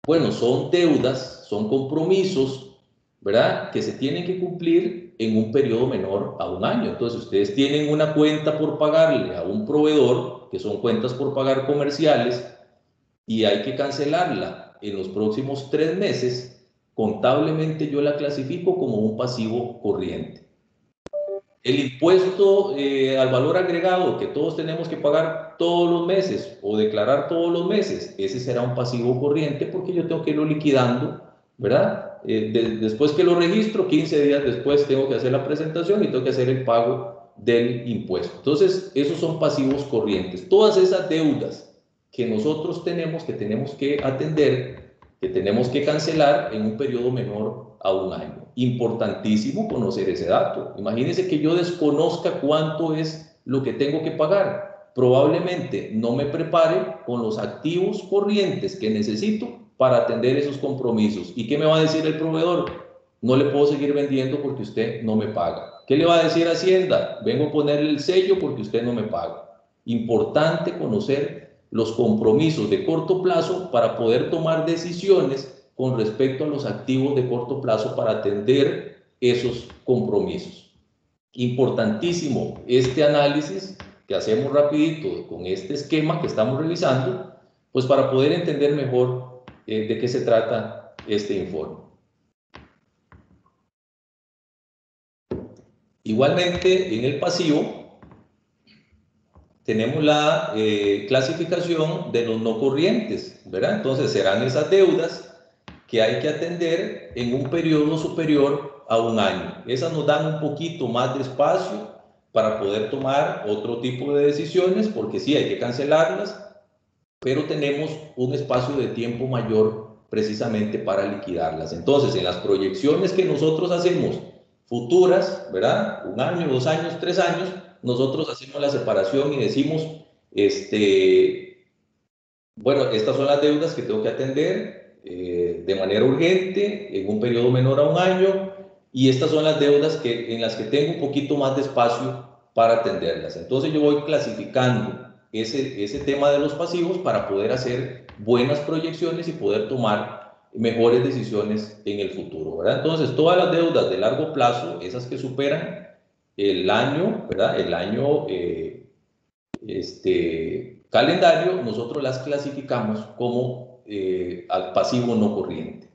Bueno, son deudas, son compromisos, ¿verdad? Que se tienen que cumplir en un periodo menor a un año. Entonces, ustedes tienen una cuenta por pagarle a un proveedor, que son cuentas por pagar comerciales, y hay que cancelarla en los próximos 3 meses, contablemente yo la clasifico como un pasivo corriente. El impuesto al valor agregado que todos tenemos que pagar todos los meses o declarar todos los meses, ese será un pasivo corriente porque yo tengo que irlo liquidando, ¿verdad? Después que lo registro, 15 días después tengo que hacer la presentación y tengo que hacer el pago del impuesto. Entonces, esos son pasivos corrientes. Todas esas deudas que nosotros tenemos que atender, que tenemos que cancelar en un periodo menor a un año. Importantísimo conocer ese dato. Imagínense que yo desconozca cuánto es lo que tengo que pagar. Probablemente no me prepare con los activos corrientes que necesito para atender esos compromisos. ¿Y qué me va a decir el proveedor? No le puedo seguir vendiendo porque usted no me paga. ¿Qué le va a decir Hacienda? Vengo a ponerle el sello porque usted no me paga. Importante conocer los compromisos de corto plazo para poder tomar decisiones con respecto a los activos de corto plazo para atender esos compromisos. Importantísimo este análisis que hacemos rapidito con este esquema que estamos revisando, pues para poder entender mejor de qué se trata este informe. Igualmente, en el pasivo tenemos la clasificación de los no corrientes, ¿verdad? Entonces serán esas deudas que hay que atender en un periodo superior a un año. Esas nos dan un poquito más de espacio para poder tomar otro tipo de decisiones, porque sí hay que cancelarlas, pero tenemos un espacio de tiempo mayor precisamente para liquidarlas. Entonces, en las proyecciones que nosotros hacemos futuras, ¿verdad? 1 año, 2 años, 3 años, nosotros hacemos la separación y decimos, bueno, estas son las deudas que tengo que atender de manera urgente, en un periodo menor a un año, y estas son las deudas en las que tengo un poquito más de espacio para atenderlas. Entonces yo voy clasificando ese tema de los pasivos para poder hacer buenas proyecciones y poder tomar mejores decisiones en el futuro, ¿verdad? Entonces todas las deudas de largo plazo, esas que superan el año, ¿verdad? El año calendario, nosotros las clasificamos como al pasivo no corriente.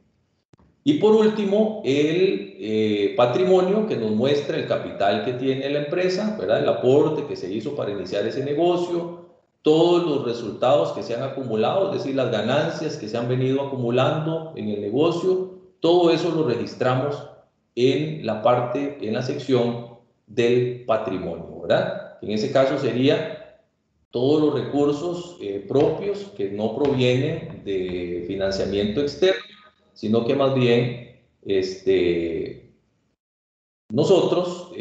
Y por último, el patrimonio, que nos muestra el capital que tiene la empresa, ¿verdad? El aporte que se hizo para iniciar ese negocio, todos los resultados que se han acumulado, es decir, las ganancias que se han venido acumulando en el negocio, todo eso lo registramos en la parte, en la sección del patrimonio, ¿verdad? En ese caso sería todos los recursos propios que no provienen de financiamiento externo, sino que más bien nosotros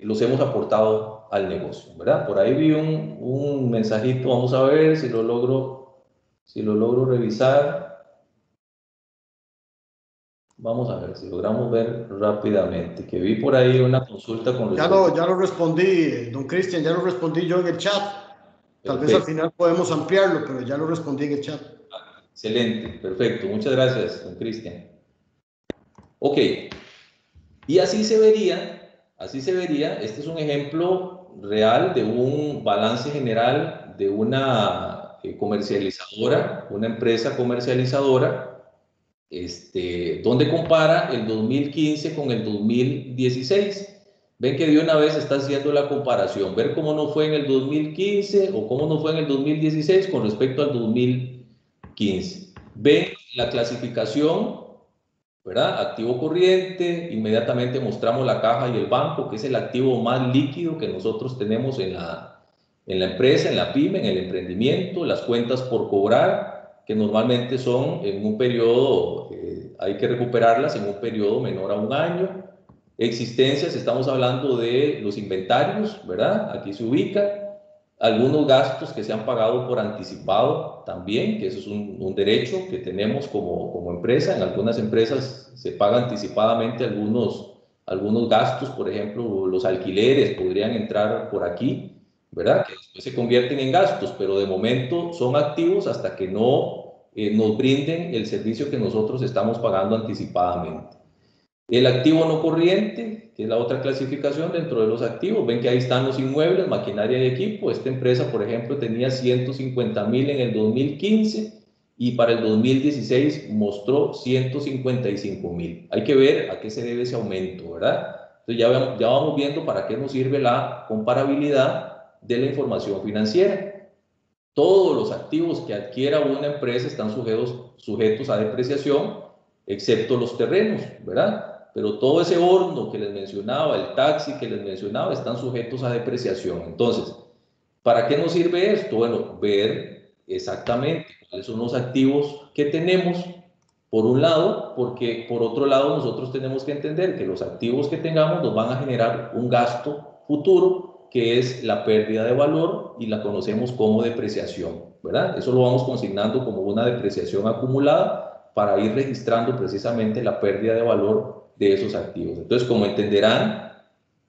los hemos aportado al negocio, ¿verdad? Por ahí vi un mensajito, vamos a ver si lo logro revisar. Vamos a ver si logramos ver rápidamente, que vi por ahí una consulta con respecto. Ya lo respondí, don Cristian, ya lo respondí yo en el chat. Tal Perfecto. vez al final podemos ampliarlo, pero ya lo respondí en el chat. Excelente, perfecto. Muchas gracias, don Cristian. Ok, y así se vería, este es un ejemplo real de un balance general de una comercializadora, una empresa comercializadora, donde compara el 2015 con el 2016. Ven que de una vez está haciendo la comparación, ver cómo no fue en el 2015 o cómo no fue en el 2016 con respecto al 2015. Ven la clasificación, ¿verdad? Activo corriente, inmediatamente mostramos la caja y el banco, que es el activo más líquido que nosotros tenemos en la empresa, en la pyme, en el emprendimiento, las cuentas por cobrar, que normalmente son en un periodo, hay que recuperarlas en un periodo menor a un año. Existencias, estamos hablando de los inventarios, ¿verdad? Aquí se ubica. Algunos gastos que se han pagado por anticipado también, que eso es un derecho que tenemos como empresa. En algunas empresas se paga anticipadamente algunos gastos, por ejemplo, los alquileres podrían entrar por aquí, ¿verdad? Que después se convierten en gastos, pero de momento son activos hasta que no nos brinden el servicio que nosotros estamos pagando anticipadamente. El activo no corriente, que es la otra clasificación dentro de los activos, ven que ahí están los inmuebles, maquinaria y equipo. Esta empresa, por ejemplo, tenía 150,000 en el 2015 y para el 2016 mostró 155,000. Hay que ver a qué se debe ese aumento, ¿verdad? Entonces ya vamos viendo para qué nos sirve la comparabilidad de la información financiera. Todos los activos que adquiera una empresa están sujetos a depreciación, excepto los terrenos, ¿verdad? Pero todo ese horno que les mencionaba, el taxi que les mencionaba, están sujetos a depreciación. Entonces, ¿para qué nos sirve esto? Bueno, ver exactamente cuáles son los activos que tenemos, por un lado, porque por otro lado nosotros tenemos que entender que los activos que tengamos nos van a generar un gasto futuro, que es la pérdida de valor y la conocemos como depreciación, ¿verdad? Eso lo vamos consignando como una depreciación acumulada para ir registrando precisamente la pérdida de valor de esos activos. Entonces, como entenderán,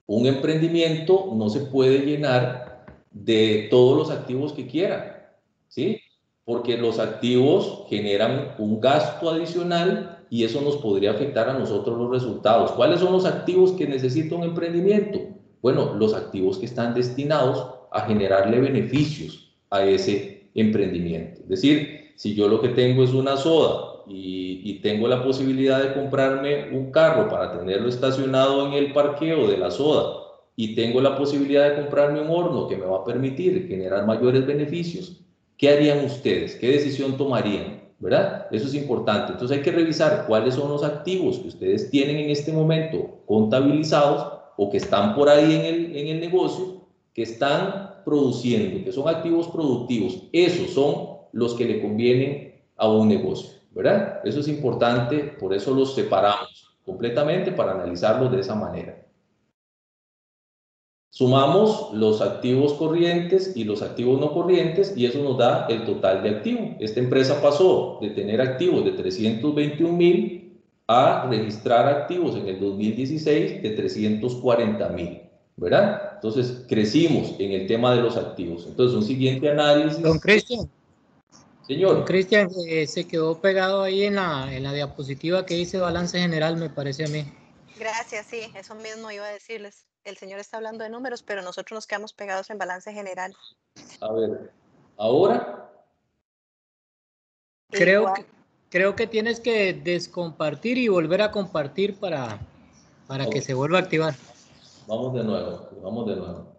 un emprendimiento no se puede llenar de todos los activos que quiera, ¿sí? Porque los activos generan un gasto adicional y eso nos podría afectar a nosotros los resultados. ¿Cuáles son los activos que necesita un emprendimiento? Bueno, los activos que están destinados a generarle beneficios a ese emprendimiento. Es decir, si yo lo que tengo es una soda y tengo la posibilidad de comprarme un carro para tenerlo estacionado en el parqueo de la soda y tengo la posibilidad de comprarme un horno que me va a permitir generar mayores beneficios, ¿qué harían ustedes? ¿Qué decisión tomarían? ¿Verdad? Eso es importante. Entonces hay que revisar cuáles son los activos que ustedes tienen en este momento contabilizados o que están por ahí en el negocio, que están produciendo, que son activos productivos. Esos son los que le convienen a un negocio, ¿verdad? Eso es importante, por eso los separamos completamente para analizarlos de esa manera. Sumamos los activos corrientes y los activos no corrientes y eso nos da el total de activos. Esta empresa pasó de tener activos de 321,000 a registrar activos en el 2016 de 340,000, ¿verdad? Entonces crecimos en el tema de los activos. Entonces un siguiente análisis. Don Cristian. Señor. Don Cristian, se quedó pegado ahí en la diapositiva que dice balance general, me parece a mí. Gracias, sí, eso mismo iba a decirles. El señor está hablando de números, pero nosotros nos quedamos pegados en balance general. A ver, ¿ahora? Creo que Creo que tienes que descompartir y volver a compartir para que se vuelva a activar. Vamos de nuevo, vamos de nuevo.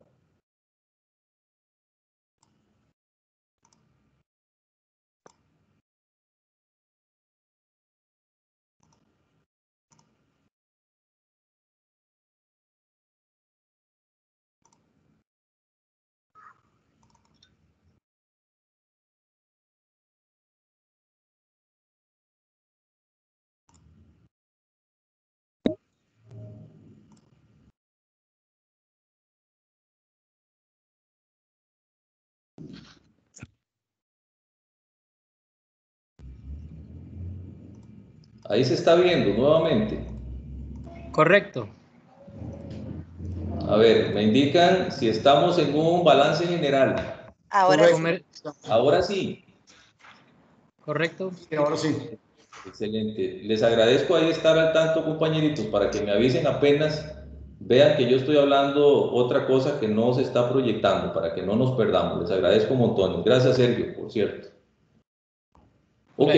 Ahí se está viendo nuevamente. Correcto. A ver, me indican si estamos en un balance general. Ahora sí. Ahora sí. Correcto. Sí, ahora sí. Excelente. Les agradezco ahí estar al tanto, compañeritos, para que me avisen apenas vean que yo estoy hablando otra cosa que no se está proyectando, para que no nos perdamos. Les agradezco un montón. Gracias, Sergio, por cierto. Ok,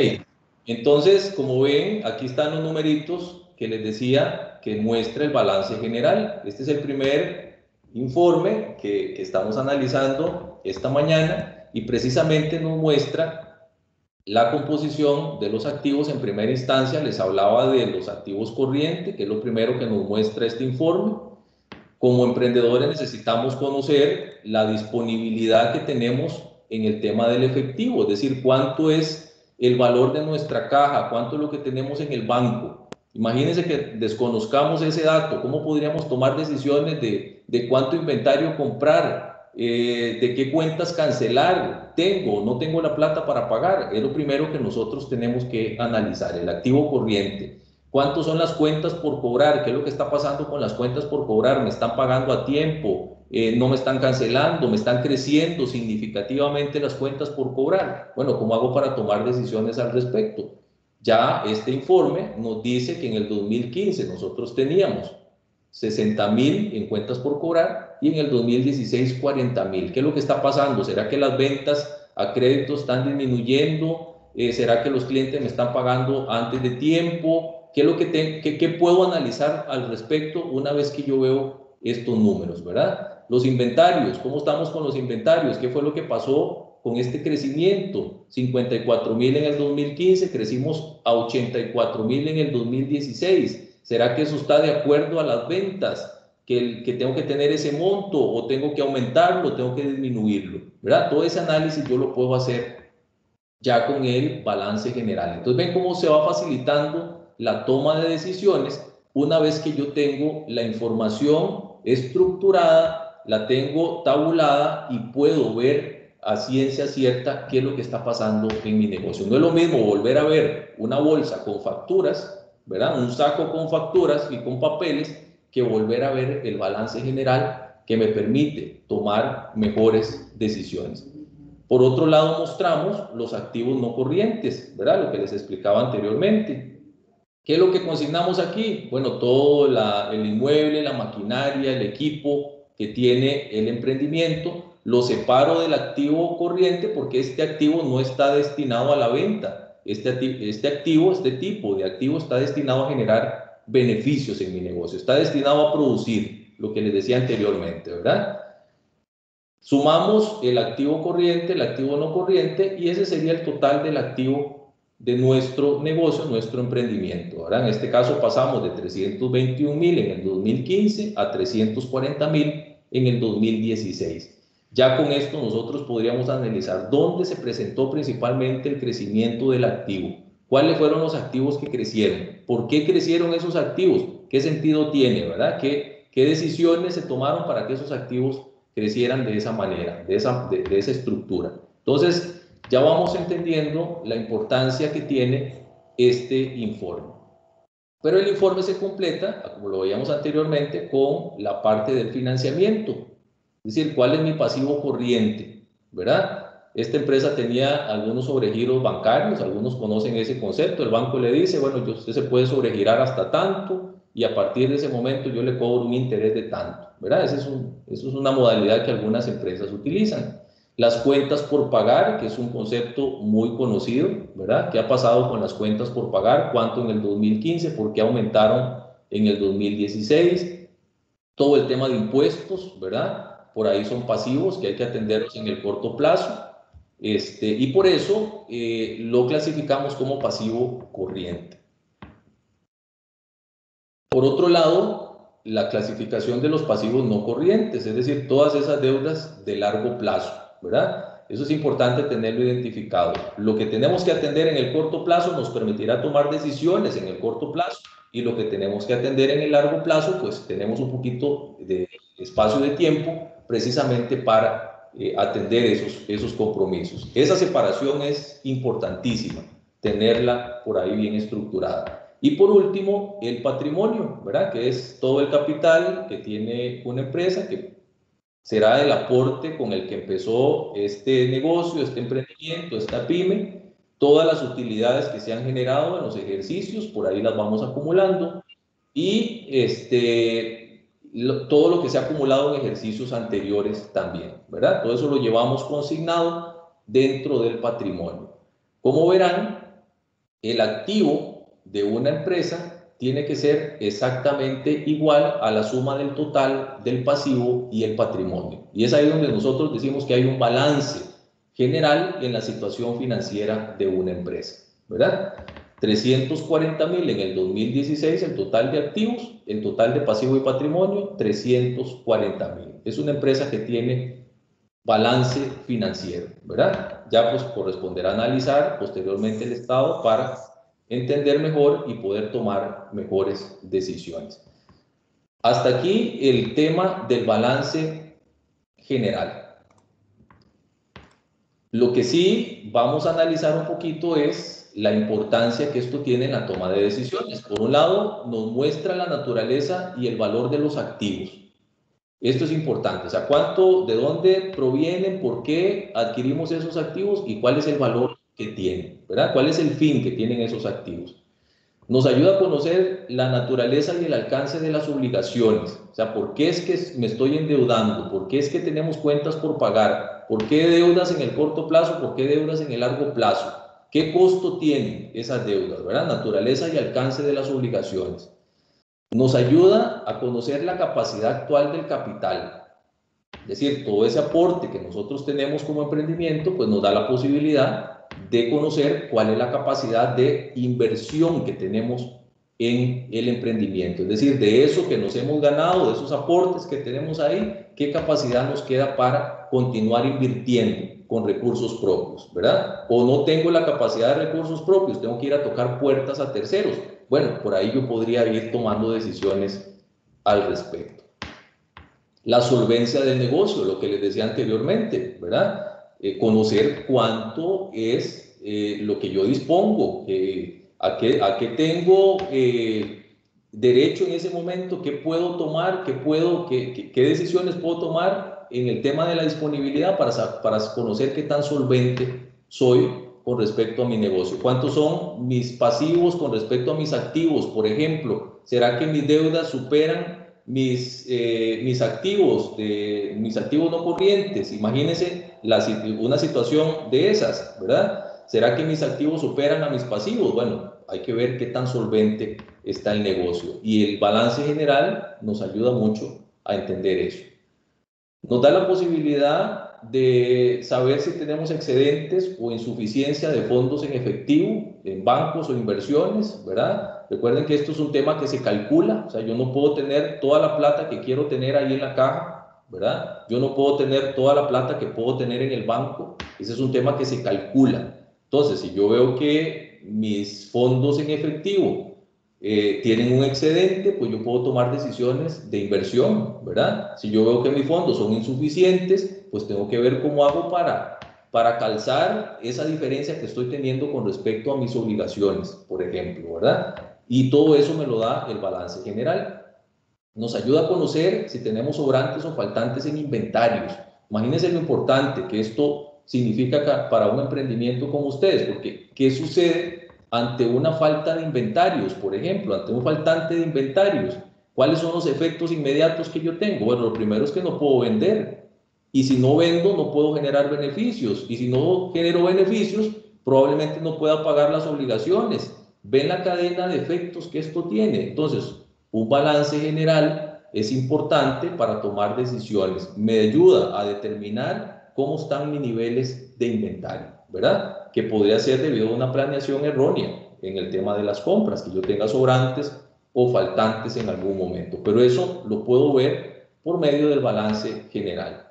entonces, como ven, aquí están los numeritos que les decía que muestra el balance general. Este es el primer informe que estamos analizando esta mañana y precisamente nos muestra la composición de los activos. En primera instancia les hablaba de los activos corrientes, que es lo primero que nos muestra este informe. Como emprendedores necesitamos conocer la disponibilidad que tenemos en el tema del efectivo, es decir, cuánto es el valor de nuestra caja, cuánto es lo que tenemos en el banco. Imagínense que desconozcamos ese dato, ¿cómo podríamos tomar decisiones de cuánto inventario comprar, de qué cuentas cancelar, tengo o no tengo la plata para pagar? Es lo primero que nosotros tenemos que analizar, el activo corriente. ¿Cuántos son las cuentas por cobrar? ¿Qué es lo que está pasando con las cuentas por cobrar? ¿Me están pagando a tiempo? ¿No me están cancelando? ¿Me están creciendo significativamente las cuentas por cobrar? Bueno, ¿cómo hago para tomar decisiones al respecto? Ya este informe nos dice que en el 2015 nosotros teníamos 60.000 en cuentas por cobrar y en el 2016 40.000. ¿Qué es lo que está pasando? ¿Será que las ventas a crédito están disminuyendo? ¿Será que los clientes me están pagando antes de tiempo? ¿Qué es lo que puedo analizar al respecto una vez que yo veo estos números, verdad? Los inventarios, ¿cómo estamos con los inventarios? ¿Qué fue lo que pasó con este crecimiento? 54.000 en el 2015, crecimos a 84.000 en el 2016. ¿Será que eso está de acuerdo a las ventas? ¿Que tengo que tener ese monto o tengo que aumentarlo, tengo que disminuirlo? ¿Verdad? Todo ese análisis yo lo puedo hacer ya con el balance general. Entonces ven cómo se va facilitando la toma de decisiones una vez que yo tengo la información estructurada, la tengo tabulada y puedo ver a ciencia cierta qué es lo que está pasando en mi negocio. No es lo mismo volver a ver una bolsa con facturas, ¿verdad? Un saco con facturas y con papeles, que volver a ver el balance general que me permite tomar mejores decisiones. Por otro lado, mostramos los activos no corrientes, ¿verdad? Lo que les explicaba anteriormente. ¿Qué es lo que consignamos aquí? Bueno, todo el inmueble, la maquinaria, el equipo que tiene el emprendimiento, lo separo del activo corriente porque este activo no está destinado a la venta. Este tipo de activo está destinado a generar beneficios en mi negocio, está destinado a producir, lo que les decía anteriormente, ¿verdad? Sumamos el activo corriente, el activo no corriente, y ese sería el total del activo de nuestro negocio, nuestro emprendimiento, ¿verdad? En este caso pasamos de 321.000 en el 2015 a 340.000 en el 2016. Ya con esto nosotros podríamos analizar dónde se presentó principalmente el crecimiento del activo, cuáles fueron los activos que crecieron, por qué crecieron esos activos, qué sentido tiene, ¿verdad? ¿Qué decisiones se tomaron para que esos activos crecieran de esa manera, de esa estructura? Entonces, ya vamos entendiendo la importancia que tiene este informe. Pero el informe se completa, como lo veíamos anteriormente, con la parte del financiamiento. Es decir, ¿cuál es mi pasivo corriente? ¿Verdad? Esta empresa tenía algunos sobregiros bancarios, algunos conocen ese concepto. El banco le dice, bueno, usted se puede sobregirar hasta tanto y a partir de ese momento yo le cobro un interés de tanto, ¿verdad? Esa es una modalidad que algunas empresas utilizan. Las cuentas por pagar, que es un concepto muy conocido, ¿verdad? ¿Qué ha pasado con las cuentas por pagar? ¿Cuánto en el 2015? ¿Por qué aumentaron en el 2016? Todo el tema de impuestos, ¿verdad? Por ahí son pasivos que hay que atenderlos en el corto plazo. Y por eso lo clasificamos como pasivo corriente. Por otro lado, la clasificación de los pasivos no corrientes, es decir, todas esas deudas de largo plazo, ¿verdad? Eso es importante tenerlo identificado. Lo que tenemos que atender en el corto plazo nos permitirá tomar decisiones en el corto plazo, y lo que tenemos que atender en el largo plazo, pues tenemos un poquito de espacio de tiempo precisamente para atender esos compromisos. Esa separación es importantísima, tenerla por ahí bien estructurada. Y por último, el patrimonio, ¿verdad? Que es todo el capital que tiene una empresa, que será el aporte con el que empezó este negocio, este emprendimiento, esta pyme, todas las utilidades que se han generado en los ejercicios, por ahí las vamos acumulando, y todo lo que se ha acumulado en ejercicios anteriores también, ¿verdad? Todo eso lo llevamos consignado dentro del patrimonio. Como verán, el activo de una empresa tiene que ser exactamente igual a la suma del total del pasivo y el patrimonio. Y es ahí donde nosotros decimos que hay un balance general en la situación financiera de una empresa, ¿verdad? 340.000 en el 2016 el total de activos, el total de pasivo y patrimonio, 340.000. Es una empresa que tiene balance financiero, ¿verdad? Ya pues corresponderá analizar posteriormente el estado para entender mejor y poder tomar mejores decisiones. Hasta aquí el tema del balance general. Lo que sí vamos a analizar un poquito es la importancia que esto tiene en la toma de decisiones. Por un lado, nos muestra la naturaleza y el valor de los activos. Esto es importante, o sea, de dónde provienen, por qué adquirimos esos activos y cuál es el valor que tienen, ¿verdad? ¿Cuál es el fin que tienen esos activos? Nos ayuda a conocer la naturaleza y el alcance de las obligaciones, o sea, por qué es que me estoy endeudando, por qué es que tenemos cuentas por pagar, por qué deudas en el corto plazo, por qué deudas en el largo plazo, qué costo tienen esas deudas, ¿verdad? Naturaleza y alcance de las obligaciones. Nos ayuda a conocer la capacidad actual del capital, es decir, todo ese aporte que nosotros tenemos como emprendimiento, pues nos da la posibilidad de conocer cuál es la capacidad de inversión que tenemos en el emprendimiento, es decir, de eso que nos hemos ganado, de esos aportes que tenemos ahí, qué capacidad nos queda para continuar invirtiendo con recursos propios, ¿verdad? O no tengo la capacidad de recursos propios, tengo que ir a tocar puertas a terceros. Bueno, por ahí yo podría ir tomando decisiones al respecto. La solvencia del negocio, lo que les decía anteriormente, ¿verdad? Conocer cuánto es lo que yo dispongo, a qué tengo derecho en ese momento, qué puedo tomar, qué decisiones puedo tomar en el tema de la disponibilidad para conocer qué tan solvente soy con respecto a mi negocio. ¿Cuántos son mis pasivos con respecto a mis activos? Por ejemplo, ¿será que mis deudas superan mis activos no corrientes? Imagínense una situación de esas, ¿verdad? ¿Será que mis activos superan a mis pasivos? Bueno, hay que ver qué tan solvente está el negocio. Y el balance general nos ayuda mucho a entender eso. Nos da la posibilidad de saber si tenemos excedentes o insuficiencia de fondos en efectivo, en bancos o inversiones, ¿verdad? Recuerden que esto es un tema que se calcula, o sea, yo no puedo tener toda la plata que quiero tener ahí en la caja, ¿verdad? Yo no puedo tener toda la plata que puedo tener en el banco, ese es un tema que se calcula. Entonces, si yo veo que mis fondos en efectivo tienen un excedente, pues yo puedo tomar decisiones de inversión, ¿verdad? Si yo veo que mis fondos son insuficientes, pues tengo que ver cómo hago para calzar esa diferencia que estoy teniendo con respecto a mis obligaciones, por ejemplo, ¿verdad? Y todo eso me lo da el balance general. Nos ayuda a conocer si tenemos sobrantes o faltantes en inventarios. Imagínense lo importante que esto significa para un emprendimiento como ustedes, porque ¿qué sucede ante una falta de inventarios, por ejemplo, ante un faltante de inventarios? ¿Cuáles son los efectos inmediatos que yo tengo? Bueno, lo primero es que no puedo vender, Y si no vendo, no puedo generar beneficios. Y si no genero beneficios, probablemente no pueda pagar las obligaciones. Ven la cadena de efectos que esto tiene. Entonces, un balance general es importante para tomar decisiones. Me ayuda a determinar cómo están mis niveles de inventario, ¿verdad? Que podría ser debido a una planeación errónea en el tema de las compras, que yo tenga sobrantes o faltantes en algún momento. Pero eso lo puedo ver por medio del balance general.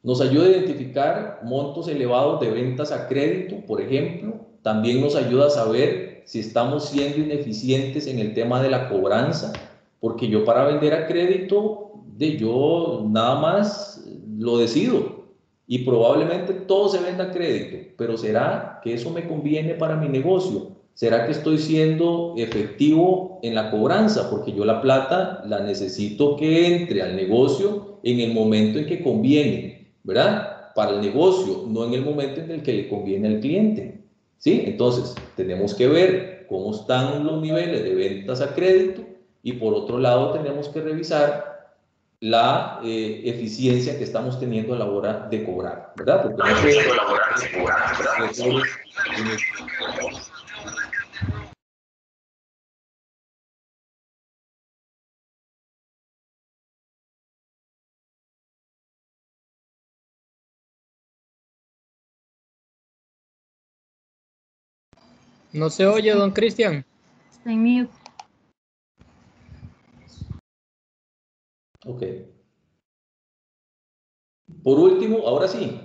Nos ayuda a identificar montos elevados de ventas a crédito, por ejemplo. También nos ayuda a saber si estamos siendo ineficientes en el tema de la cobranza, porque yo para vender a crédito, yo nada más lo decido y probablemente todo se venda a crédito, pero ¿será que eso me conviene para mi negocio? ¿Será que estoy siendo efectivo en la cobranza? Porque yo la plata la necesito que entre al negocio en el momento en que conviene, ¿verdad? Para el negocio, no en el momento en el que le conviene al cliente, ¿sí? Entonces, tenemos que ver cómo están los niveles de ventas a crédito y por otro lado tenemos que revisar la eficiencia que estamos teniendo a la hora de cobrar, ¿verdad? Porque No se oye, don Cristian. Está en mute. Ok. Por último, ahora sí.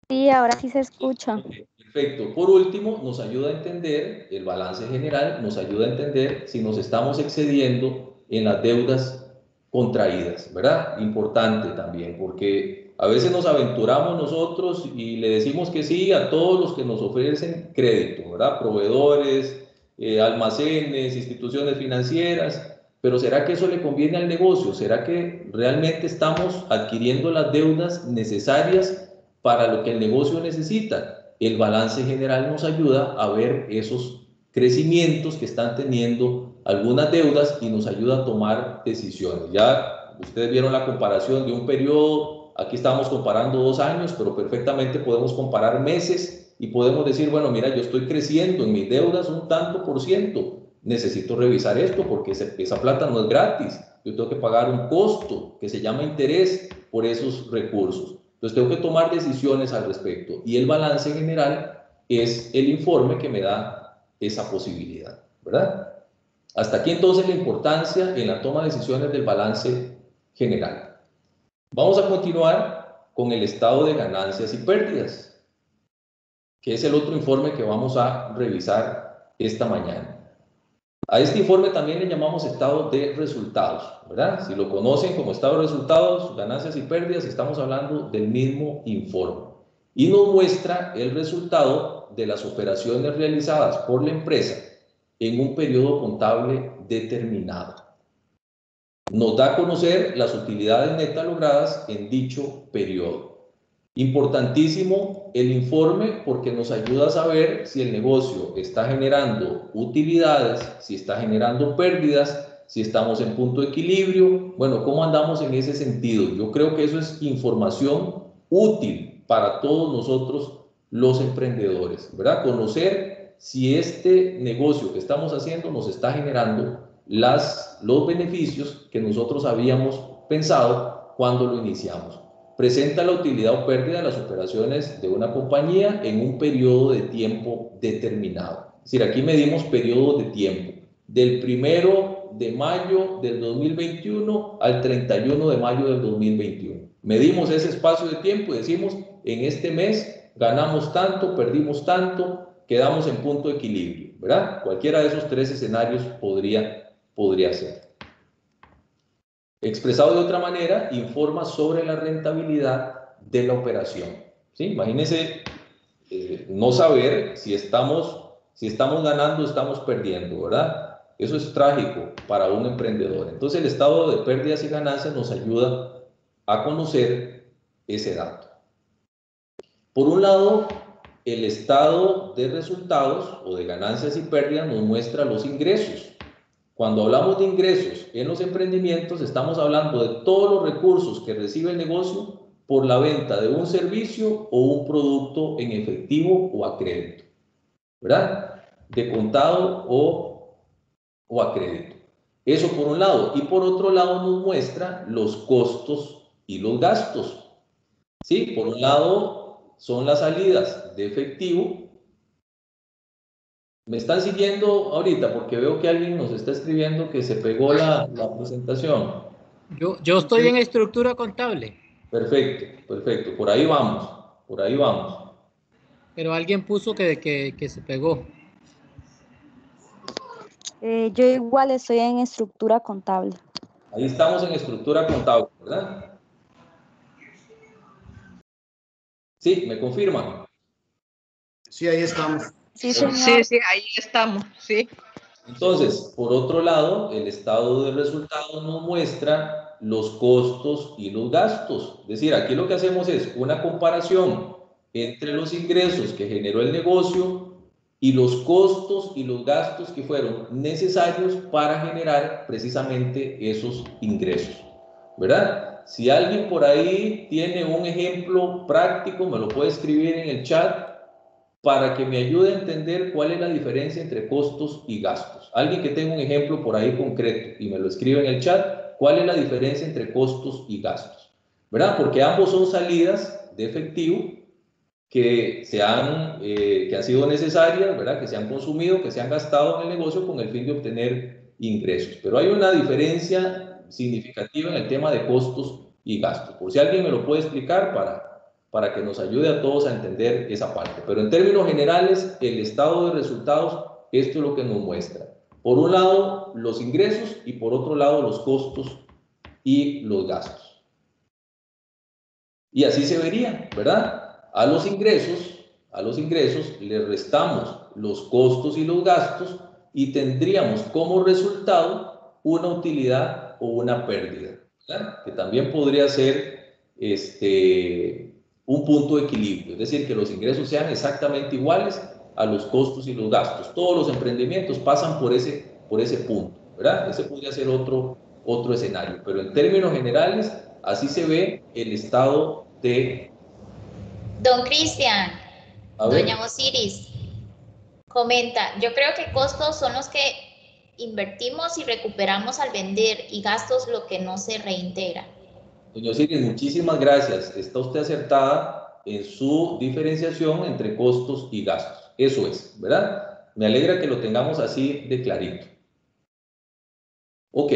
Sí, ahora sí se escucha. Okay, perfecto. Por último, nos ayuda a entender, el balance general nos ayuda a entender si nos estamos excediendo en las deudas contraídas, ¿verdad? Importante también, porque a veces nos aventuramos nosotros y le decimos que sí a todos los que nos ofrecen crédito, ¿verdad? Proveedores, almacenes, instituciones financieras, pero ¿será que eso le conviene al negocio? ¿Será que realmente estamos adquiriendo las deudas necesarias para lo que el negocio necesita? El balance general nos ayuda a ver esos crecimientos que están teniendo algunas deudas y nos ayuda a tomar decisiones. Ya ustedes vieron la comparación de un periodo, aquí estamos comparando 2 años, pero perfectamente podemos comparar meses y podemos decir, bueno, mira, yo estoy creciendo en mis deudas un tanto por ciento, necesito revisar esto porque esa plata no es gratis, yo tengo que pagar un costo que se llama interés por esos recursos. Entonces tengo que tomar decisiones al respecto y el balance general es el informe que me da esa posibilidad, ¿verdad? Hasta aquí entonces la importancia en la toma de decisiones del balance general. Vamos a continuar con el estado de ganancias y pérdidas, que es el otro informe que vamos a revisar esta mañana. A este informe también le llamamos estado de resultados, ¿verdad? Si lo conocen como estado de resultados, ganancias y pérdidas, estamos hablando del mismo informe. Y nos muestra el resultado de las operaciones realizadas por la empresa en un periodo contable determinado. Nos da a conocer las utilidades netas logradas en dicho periodo. Importantísimo el informe porque nos ayuda a saber si el negocio está generando utilidades, si está generando pérdidas, si estamos en punto de equilibrio. Bueno, ¿cómo andamos en ese sentido? Yo creo que eso es información útil para todos nosotros los emprendedores, ¿verdad? Conocer si este negocio que estamos haciendo nos está generando los beneficios que nosotros habíamos pensado cuando lo iniciamos. Presenta la utilidad o pérdida de las operaciones de una compañía en un periodo de tiempo determinado. Es decir, aquí medimos periodos de tiempo, del 1 de mayo del 2021 al 31 de mayo del 2021. Medimos ese espacio de tiempo y decimos, en este mes ganamos tanto, perdimos tanto, quedamos en punto de equilibrio, ¿verdad? Cualquiera de esos 3 escenarios podría ser. Expresado de otra manera, informa sobre la rentabilidad de la operación. ¿Sí? Imagínense no saber si estamos ganando o estamos perdiendo, ¿verdad? Eso es trágico para un emprendedor. Entonces el estado de pérdidas y ganancias nos ayuda a conocer ese dato. Por un lado, el estado de resultados o de ganancias y pérdidas nos muestra los ingresos. Cuando hablamos de ingresos en los emprendimientos, estamos hablando de todos los recursos que recibe el negocio por la venta de un servicio o un producto en efectivo o a crédito, ¿verdad? De contado o a crédito. Eso por un lado. Y por otro lado nos muestra los costos y los gastos. ¿Sí? Por un lado son las salidas de efectivo. ¿Me están siguiendo ahorita? Porque veo que alguien nos está escribiendo que se pegó la presentación. Yo estoy en estructura contable. Perfecto, perfecto. Por ahí vamos, por ahí vamos. Pero alguien puso que se pegó. Yo igual estoy en estructura contable. Ahí estamos en estructura contable, ¿verdad? Sí, me confirman. Sí, ahí estamos. Sí, señor. Sí, ahí estamos, sí. Entonces, por otro lado, el estado de resultados nos muestra los costos y los gastos. Es decir, aquí lo que hacemos es una comparación entre los ingresos que generó el negocio y los costos y los gastos que fueron necesarios para generar precisamente esos ingresos, ¿verdad? Si alguien por ahí tiene un ejemplo práctico, me lo puede escribir en el chat para que me ayude a entender cuál es la diferencia entre costos y gastos. Alguien que tenga un ejemplo por ahí concreto y me lo escribe en el chat, ¿cuál es la diferencia entre costos y gastos? ¿Verdad? Porque ambos son salidas de efectivo que han sido necesarias, ¿verdad? Que se han consumido, que se han gastado en el negocio con el fin de obtener ingresos. Pero hay una diferencia significativa en el tema de costos y gastos. Por si alguien me lo puede explicar para que nos ayude a todos a entender esa parte. Pero en términos generales, el estado de resultados, esto es lo que nos muestra. Por un lado, los ingresos y por otro lado, los costos y los gastos. Y así se vería, ¿verdad? A los ingresos le restamos los costos y los gastos y tendríamos como resultado una utilidad o una pérdida, ¿verdad? Que también podría ser un punto de equilibrio, es decir, que los ingresos sean exactamente iguales a los costos y los gastos. Todos los emprendimientos pasan por ese punto, ¿verdad? Ese podría ser otro escenario, pero en términos generales, así se ve el estado de... Don Cristian, doña Osiris, comenta, yo creo que costos son los que invertimos y recuperamos al vender y gastos lo que no se reintegra. Doña Osiris, muchísimas gracias. Está usted acertada en su diferenciación entre costos y gastos. Eso es, ¿verdad? Me alegra que lo tengamos así de clarito. Ok.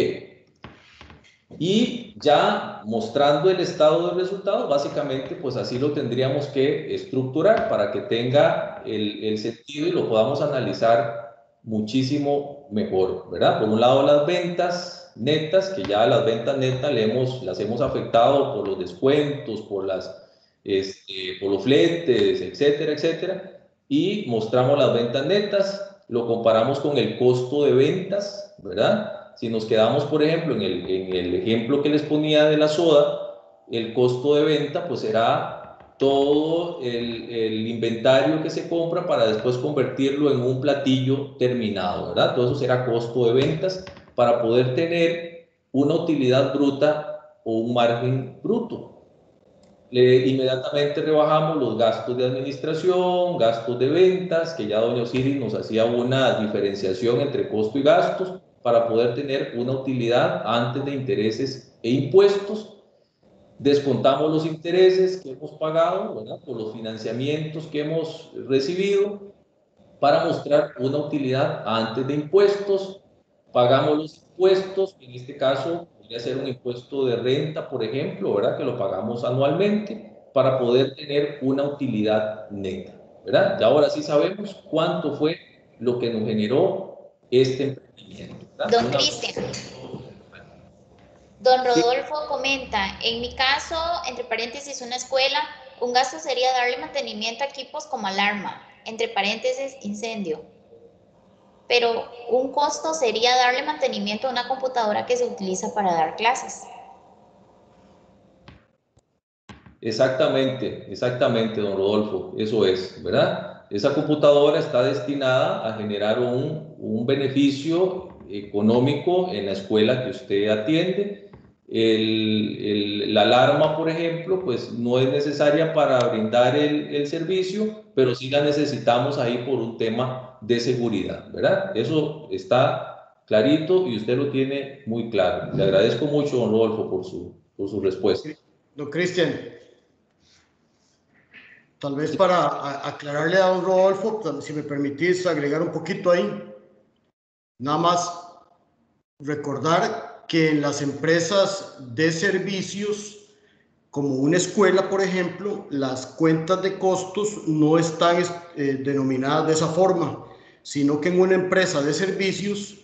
Y ya mostrando el estado de resultados, básicamente pues así lo tendríamos que estructurar para que tenga el sentido y lo podamos analizar muchísimo mejor, ¿verdad? Por un lado las ventas netas, que ya las ventas netas las hemos afectado por los descuentos, por los fletes, etcétera, etcétera, y mostramos las ventas netas, lo comparamos con el costo de ventas, ¿verdad? Si nos quedamos, por ejemplo, en el ejemplo que les ponía de la soda, el costo de venta pues será todo el inventario que se compra para después convertirlo en un platillo terminado, ¿verdad? Todo eso será costo de ventas para poder tener una utilidad bruta o un margen bruto. Inmediatamente rebajamos los gastos de administración, gastos de ventas, que ya doña Osiris nos hacía una diferenciación entre costo y gastos para poder tener una utilidad antes de intereses e impuestos. Descontamos los intereses que hemos pagado, ¿verdad? Por los financiamientos que hemos recibido para mostrar una utilidad antes de impuestos. Pagamos los impuestos, en este caso podría ser un impuesto de renta, por ejemplo, ¿verdad? Que lo pagamos anualmente para poder tener una utilidad neta, ¿verdad? Y ahora sí sabemos cuánto fue lo que nos generó este emprendimiento, ¿verdad? Don Cristian, don Rodolfo comenta, en mi caso, entre paréntesis, una escuela, un gasto sería darle mantenimiento a equipos como alarma, entre paréntesis, incendio. Pero un costo sería darle mantenimiento a una computadora que se utiliza para dar clases. Exactamente, don Rodolfo, eso es, ¿verdad? Esa computadora está destinada a generar un beneficio económico en la escuela que usted atiende. La alarma, por ejemplo, pues no es necesaria para brindar el servicio, pero sí la necesitamos ahí por un tema de seguridad, ¿verdad? Eso está clarito y usted lo tiene muy claro. Le agradezco mucho, don Rodolfo, por su respuesta. Don Cristian, tal vez para aclararle a don Rodolfo, si me permitís agregar un poquito ahí, nada más recordar que en las empresas de servicios, como una escuela, por ejemplo, las cuentas de costos no están denominadas de esa forma, sino que en una empresa de servicios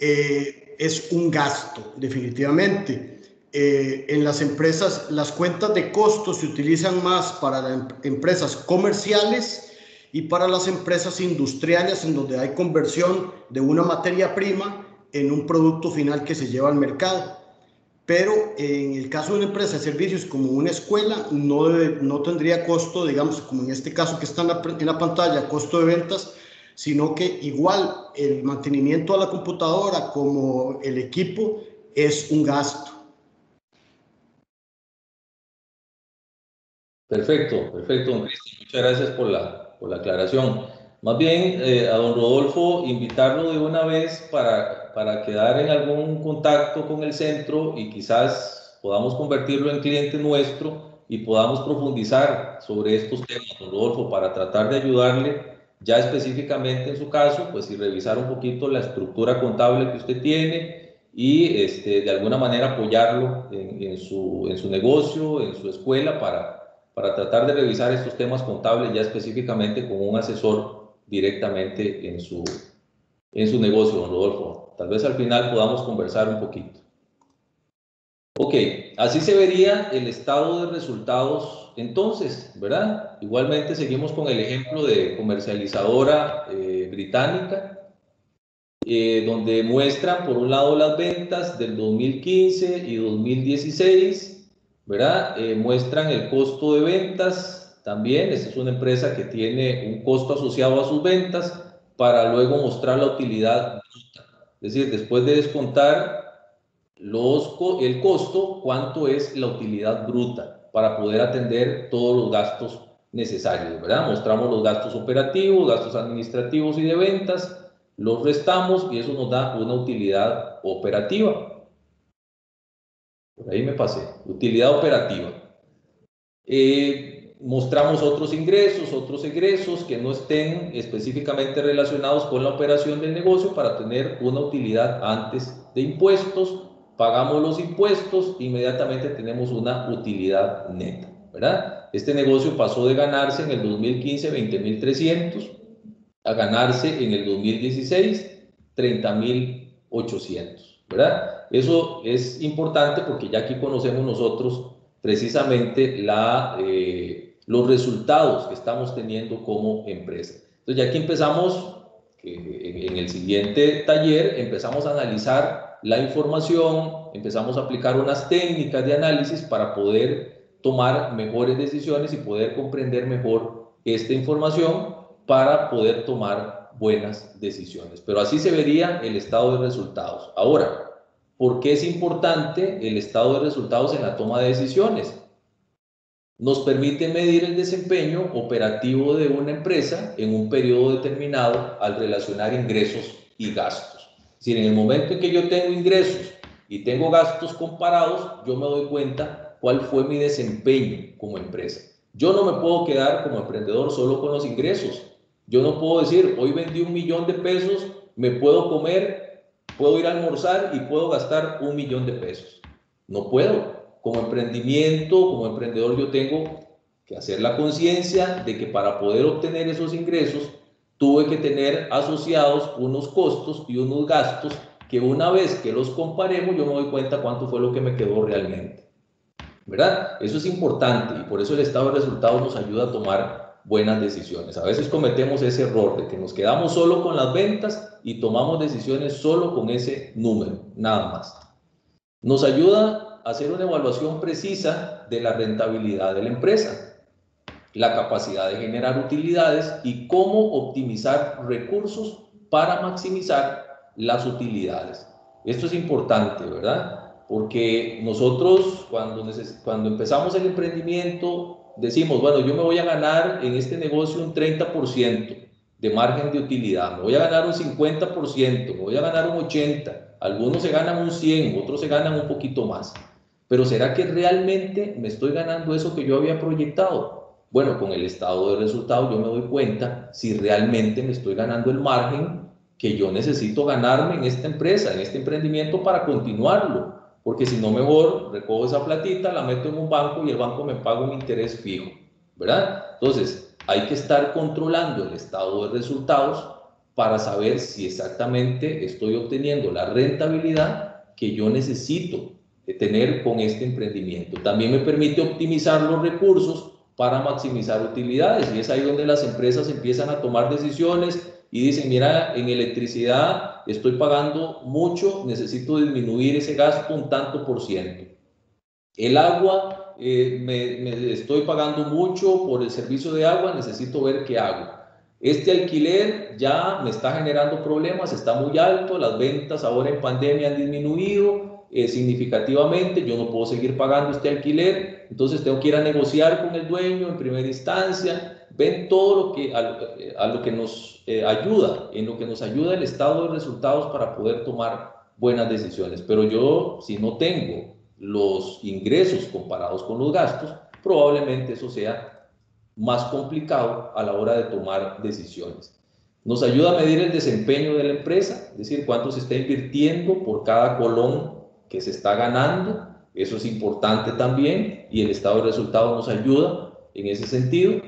es un gasto, definitivamente. En las empresas, las cuentas de costos se utilizan más para las empresas comerciales y para las empresas industriales, en donde hay conversión de una materia prima en un producto final que se lleva al mercado. Pero en el caso de una empresa de servicios como una escuela, no tendría costo, digamos, como en este caso que está en la pantalla, costo de ventas, sino que igual el mantenimiento a la computadora como el equipo es un gasto. Perfecto, perfecto, don Cristian. Muchas gracias por la aclaración. Más bien, a don Rodolfo, invitarlo de una vez para quedar en algún contacto con el centro y quizás podamos convertirlo en cliente nuestro y podamos profundizar sobre estos temas, don Rodolfo, para tratar de ayudarle ya específicamente en su caso, pues y revisar un poquito la estructura contable que usted tiene y de alguna manera apoyarlo en su negocio, en su escuela, para tratar de revisar estos temas contables ya específicamente con un asesor directamente en su negocio, don Rodolfo. Tal vez al final podamos conversar un poquito. Ok, así se vería el estado de resultados entonces, ¿verdad? Igualmente seguimos con el ejemplo de comercializadora británica, donde muestran por un lado las ventas del 2015 y 2016, ¿verdad? Muestran el costo de ventas también. Esta es una empresa que tiene un costo asociado a sus ventas para luego mostrar la utilidad bruta. Es decir, después de descontar el costo, cuánto es la utilidad bruta para poder atender todos los gastos necesarios, ¿verdad? Mostramos los gastos operativos, gastos administrativos y de ventas, los restamos y eso nos da una utilidad operativa. Por ahí me pasé. Utilidad operativa. Mostramos otros ingresos, otros egresos que no estén específicamente relacionados con la operación del negocio para tener una utilidad antes de impuestos. Pagamos los impuestos, inmediatamente tenemos una utilidad neta, ¿verdad? Este negocio pasó de ganarse en el 2015 20.300 a ganarse en el 2016 30.800, ¿verdad? Eso es importante porque ya aquí conocemos nosotros precisamente los resultados que estamos teniendo como empresa. Entonces ya aquí empezamos, en el siguiente taller, empezamos a analizar la información, empezamos a aplicar unas técnicas de análisis para poder tomar mejores decisiones y poder comprender mejor esta información para poder tomar buenas decisiones. Pero así se vería el estado de resultados. Ahora, ¿por qué es importante el estado de resultados en la toma de decisiones? Nos permite medir el desempeño operativo de una empresa en un periodo determinado al relacionar ingresos y gastos. Es decir, en el momento en que yo tengo ingresos y tengo gastos comparados, yo me doy cuenta cuál fue mi desempeño como empresa. Yo no me puedo quedar como emprendedor solo con los ingresos. Yo no puedo decir, hoy vendí 1 millón de pesos, me puedo comer, puedo ir a almorzar y puedo gastar 1 millón de pesos. No puedo. Como emprendimiento, como emprendedor, yo tengo que hacer la conciencia de que para poder obtener esos ingresos, tuve que tener asociados unos costos y unos gastos que una vez que los comparemos, yo me doy cuenta cuánto fue lo que me quedó realmente, ¿verdad? Eso es importante y por eso el estado de resultados nos ayuda a tomar buenas decisiones. A veces cometemos ese error de que nos quedamos solo con las ventas y tomamos decisiones solo con ese número, nada más. Nos ayuda a hacer una evaluación precisa de la rentabilidad de la empresa, la capacidad de generar utilidades y cómo optimizar recursos para maximizar las utilidades. Esto es importante, ¿verdad? Porque nosotros cuando empezamos el emprendimiento decimos, bueno, yo me voy a ganar en este negocio un 30% de margen de utilidad, me voy a ganar un 50%, me voy a ganar un 80%, algunos se ganan un 100%, otros se ganan un poquito más. Pero ¿será que realmente me estoy ganando eso que yo había proyectado? Bueno, con el estado de resultados yo me doy cuenta si realmente me estoy ganando el margen que yo necesito ganarme en esta empresa, en este emprendimiento para continuarlo. Porque si no, mejor recojo esa platita, la meto en un banco y el banco me paga un interés fijo, ¿verdad? Entonces, hay que estar controlando el estado de resultados para saber si exactamente estoy obteniendo la rentabilidad que yo necesito tener con este emprendimiento. También me permite optimizar los recursos para maximizar utilidades, y es ahí donde las empresas empiezan a tomar decisiones y dicen, mira, en electricidad estoy pagando mucho, necesito disminuir ese gasto un tanto por ciento. El agua, me estoy pagando mucho por el servicio de agua, necesito ver qué hago. Este alquiler ya me está generando problemas, está muy alto, las ventas ahora en pandemia han disminuido significativamente, yo no puedo seguir pagando este alquiler, entonces tengo que ir a negociar con el dueño en primera instancia. Ven todo lo que, a lo que nos ayuda, en lo que nos ayuda el estado de resultados para poder tomar buenas decisiones. Pero yo, si no tengo los ingresos comparados con los gastos, probablemente eso sea más complicado a la hora de tomar decisiones. Nos ayuda a medir el desempeño de la empresa, es decir, cuánto se está invirtiendo por cada colón que se está ganando. Eso es importante también, y el estado de resultados nos ayuda en ese sentido.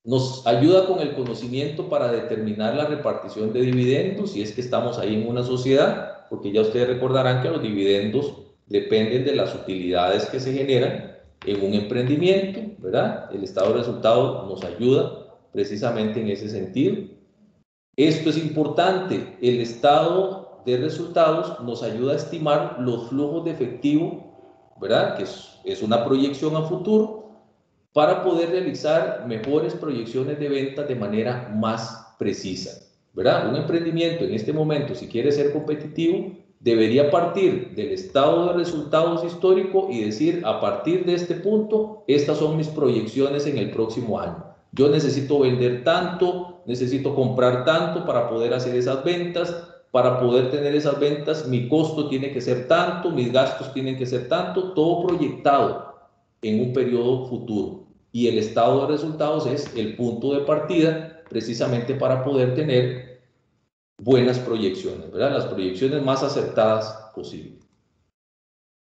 Nos ayuda con el conocimiento para determinar la repartición de dividendos, si es que estamos ahí en una sociedad, porque ya ustedes recordarán que los dividendos dependen de las utilidades que se generan en un emprendimiento, ¿verdad? El estado de resultados nos ayuda precisamente en ese sentido. Esto es importante, el estado de resultados nos ayuda a estimar los flujos de efectivo, ¿verdad? Que es una proyección a futuro, para poder realizar mejores proyecciones de ventas de manera más precisa, ¿verdad? Un emprendimiento en este momento, si quiere ser competitivo, debería partir del estado de resultados histórico y decir, a partir de este punto, estas son mis proyecciones en el próximo año. Yo necesito vender tanto, necesito comprar tanto para poder hacer esas ventas. Para poder tener esas ventas, mi costo tiene que ser tanto, mis gastos tienen que ser tanto, todo proyectado en un periodo futuro. Y el estado de resultados es el punto de partida precisamente para poder tener buenas proyecciones, ¿verdad? Las proyecciones más acertadas posibles.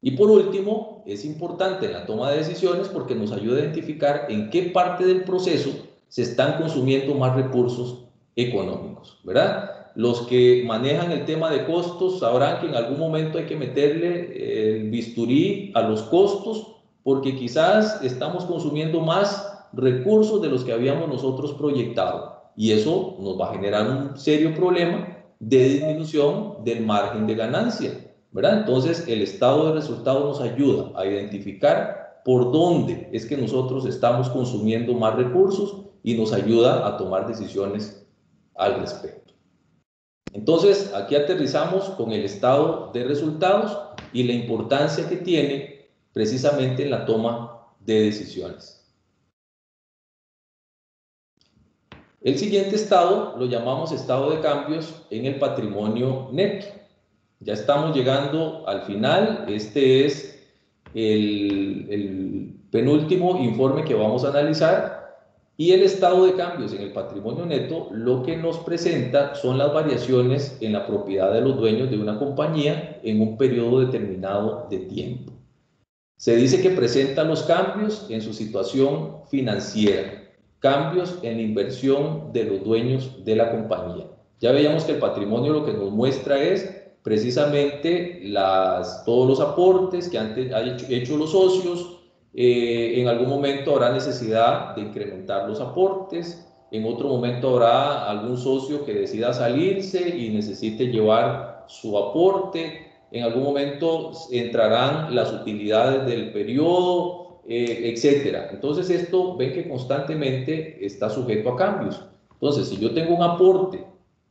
Y por último, es importante en la toma de decisiones porque nos ayuda a identificar en qué parte del proceso se están consumiendo más recursos económicos, ¿verdad? Los que manejan el tema de costos sabrán que en algún momento hay que meterle el bisturí a los costos, porque quizás estamos consumiendo más recursos de los que habíamos nosotros proyectado, y eso nos va a generar un serio problema de disminución del margen de ganancia, ¿verdad? Entonces, el estado de resultados nos ayuda a identificar por dónde es que nosotros estamos consumiendo más recursos y nos ayuda a tomar decisiones al respecto. Entonces, aquí aterrizamos con el estado de resultados y la importancia que tiene precisamente en la toma de decisiones. El siguiente estado lo llamamos estado de cambios en el patrimonio neto. Ya estamos llegando al final. Este es el penúltimo informe que vamos a analizar. Y el estado de cambios en el patrimonio neto lo que nos presenta son las variaciones en la propiedad de los dueños de una compañía en un periodo determinado de tiempo. Se dice que presenta los cambios en su situación financiera, cambios en la inversión de los dueños de la compañía. Ya veíamos que el patrimonio lo que nos muestra es precisamente todos los aportes que han hecho los socios. En algún momento habrá necesidad de incrementar los aportes, en otro momento habrá algún socio que decida salirse y necesite llevar su aporte. En algún momento entrarán las utilidades del periodo, etcétera. Entonces esto ven que constantemente está sujeto a cambios. Entonces, si yo tengo un aporte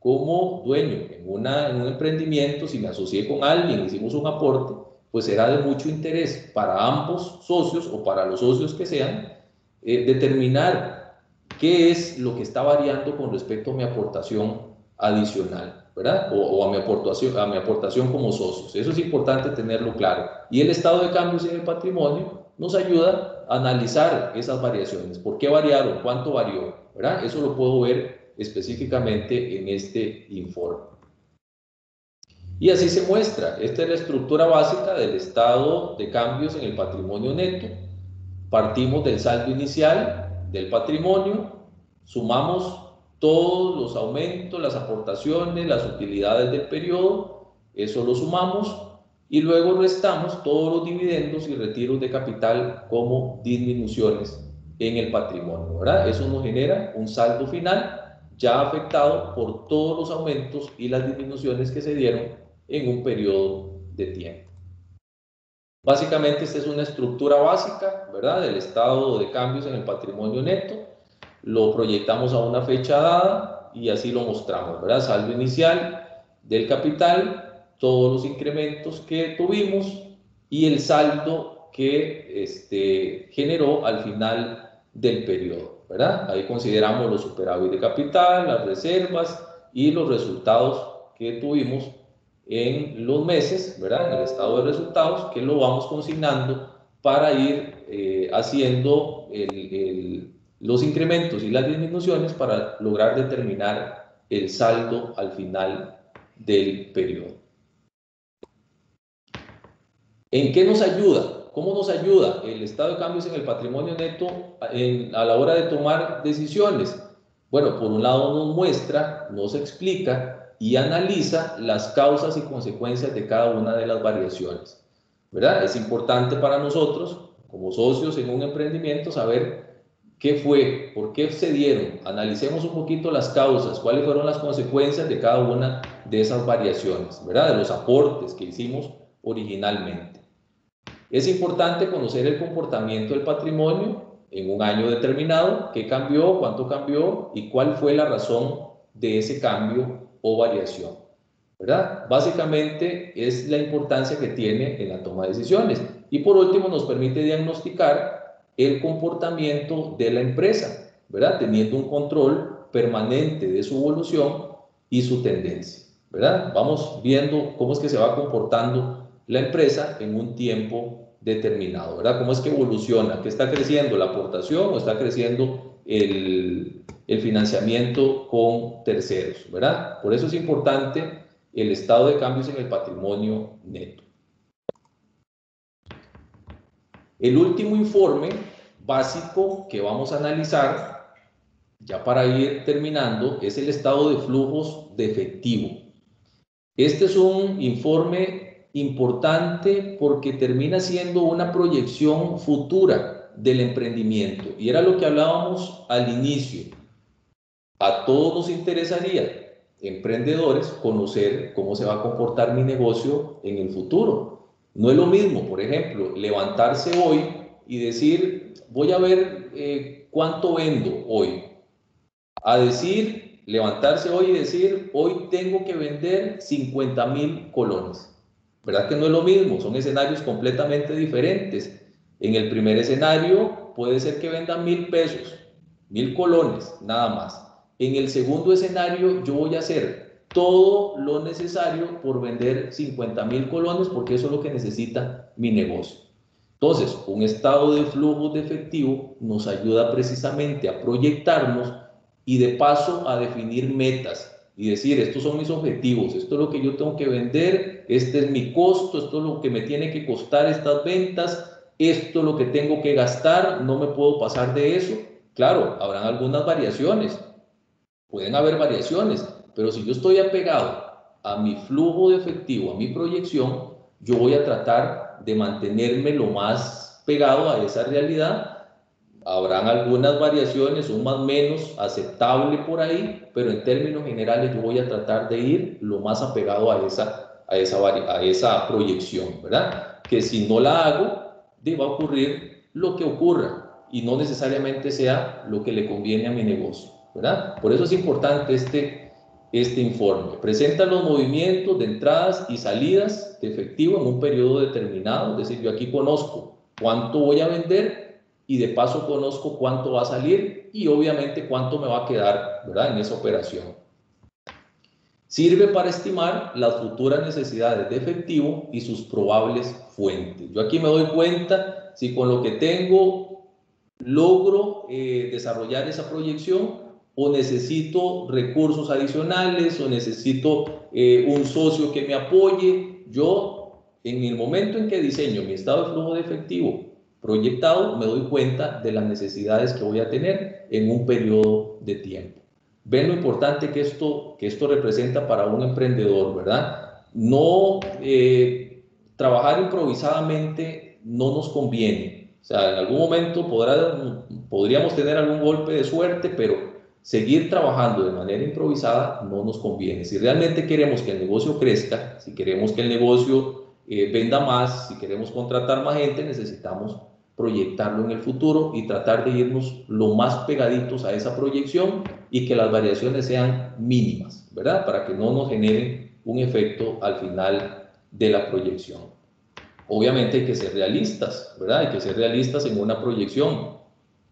como dueño en un emprendimiento, si me asocié con alguien, hicimos un aporte, pues será de mucho interés para ambos socios o para los socios que sean, determinar qué es lo que está variando con respecto a mi aportación adicional, ¿verdad? O a mi aportación como socios. Eso es importante tenerlo claro. Y el estado de cambios en el patrimonio nos ayuda a analizar esas variaciones. ¿Por qué variaron? ¿Cuánto varió? ¿Verdad? Eso lo puedo ver específicamente en este informe. Y así se muestra. Esta es la estructura básica del estado de cambios en el patrimonio neto. Partimos del saldo inicial del patrimonio, sumamos todos los aumentos, las aportaciones, las utilidades del periodo, eso lo sumamos y luego restamos todos los dividendos y retiros de capital como disminuciones en el patrimonio, ¿verdad? Eso nos genera un saldo final ya afectado por todos los aumentos y las disminuciones que se dieron en un periodo de tiempo. Básicamente esta es una estructura básica, ¿verdad?, del estado de cambios en el patrimonio neto. Lo proyectamos a una fecha dada y así lo mostramos, ¿verdad? Saldo inicial del capital, todos los incrementos que tuvimos y el saldo que generó al final del periodo, ¿verdad? Ahí consideramos los superávit de capital, las reservas y los resultados que tuvimos en los meses, ¿verdad?, en el estado de resultados, que lo vamos consignando para ir haciendo los incrementos y las disminuciones para lograr determinar el saldo al final del periodo. ¿En qué nos ayuda? ¿Cómo nos ayuda el estado de cambios en el patrimonio neto a la hora de tomar decisiones? Bueno, por un lado nos muestra, nos explica y analiza las causas y consecuencias de cada una de las variaciones, ¿verdad? Es importante para nosotros, como socios en un emprendimiento, saber qué fue, por qué se dieron. Analicemos un poquito las causas, cuáles fueron las consecuencias de cada una de esas variaciones, ¿verdad? De los aportes que hicimos originalmente. Es importante conocer el comportamiento del patrimonio en un año determinado, qué cambió, cuánto cambió y cuál fue la razón de ese cambio o variación, ¿verdad? Básicamente es la importancia que tiene en la toma de decisiones. Y por último nos permite diagnosticar el comportamiento de la empresa, ¿verdad? Teniendo un control permanente de su evolución y su tendencia, ¿verdad? Vamos viendo cómo es que se va comportando la empresa en un tiempo determinado, ¿verdad? Cómo es que evoluciona, que está creciendo la aportación o está creciendo el financiamiento con terceros, ¿verdad? Por eso es importante el estado de cambios en el patrimonio neto. El último informe básico que vamos a analizar, ya para ir terminando, es el estado de flujos de efectivo. Este es un informe importante porque termina siendo una proyección futura del emprendimiento. Y era lo que hablábamos al inicio. A todos nos interesaría, emprendedores, conocer cómo se va a comportar mi negocio en el futuro. No es lo mismo, por ejemplo, levantarse hoy y decir, voy a ver cuánto vendo hoy. A decir, levantarse hoy y decir, hoy tengo que vender 50,000 colones. ¿Verdad que no es lo mismo? Son escenarios completamente diferentes. En el primer escenario puede ser que vendan 1,000 pesos, 1,000 colones, nada más. En el segundo escenario yo voy a hacer todo lo necesario por vender 50,000 colones porque eso es lo que necesita mi negocio. Entonces, un estado de flujo de efectivo nos ayuda precisamente a proyectarnos y de paso a definir metas y decir, estos son mis objetivos, esto es lo que yo tengo que vender, este es mi costo, esto es lo que me tiene que costar estas ventas, esto es lo que tengo que gastar, no me puedo pasar de eso. Claro, habrán algunas variaciones, pueden haber variaciones, pero si yo estoy apegado a mi flujo de efectivo, a mi proyección, yo voy a tratar de mantenerme lo más pegado a esa realidad. Habrán algunas variaciones, un más o menos aceptable por ahí, pero en términos generales yo voy a tratar de ir lo más apegado a esa proyección, ¿verdad? Que si no la hago, va a ocurrir lo que ocurra y no necesariamente sea lo que le conviene a mi negocio, ¿verdad? Por eso es importante este informe. Presenta los movimientos de entradas y salidas de efectivo en un periodo determinado, es decir, yo aquí conozco cuánto voy a vender y de paso conozco cuánto va a salir y obviamente cuánto me va a quedar, ¿verdad?, en esa operación. Sirve para estimar las futuras necesidades de efectivo y sus probables fuentes. Yo aquí me doy cuenta si con lo que tengo logro desarrollar esa proyección o necesito recursos adicionales o necesito un socio que me apoye. Yo, en el momento en que diseño mi estado de flujo de efectivo proyectado, me doy cuenta de las necesidades que voy a tener en un periodo de tiempo. Ven lo importante que esto representa para un emprendedor, ¿verdad? No trabajar improvisadamente no nos conviene. O sea, en algún momento podríamos tener algún golpe de suerte, pero seguir trabajando de manera improvisada no nos conviene. Si realmente queremos que el negocio crezca, si queremos que el negocio venda más, si queremos contratar más gente, necesitamos proyectarlo en el futuro y tratar de irnos lo más pegaditos a esa proyección y que las variaciones sean mínimas, ¿verdad? Para que no nos generen un efecto al final de la proyección. Obviamente hay que ser realistas, ¿verdad? Hay que ser realistas en una proyección.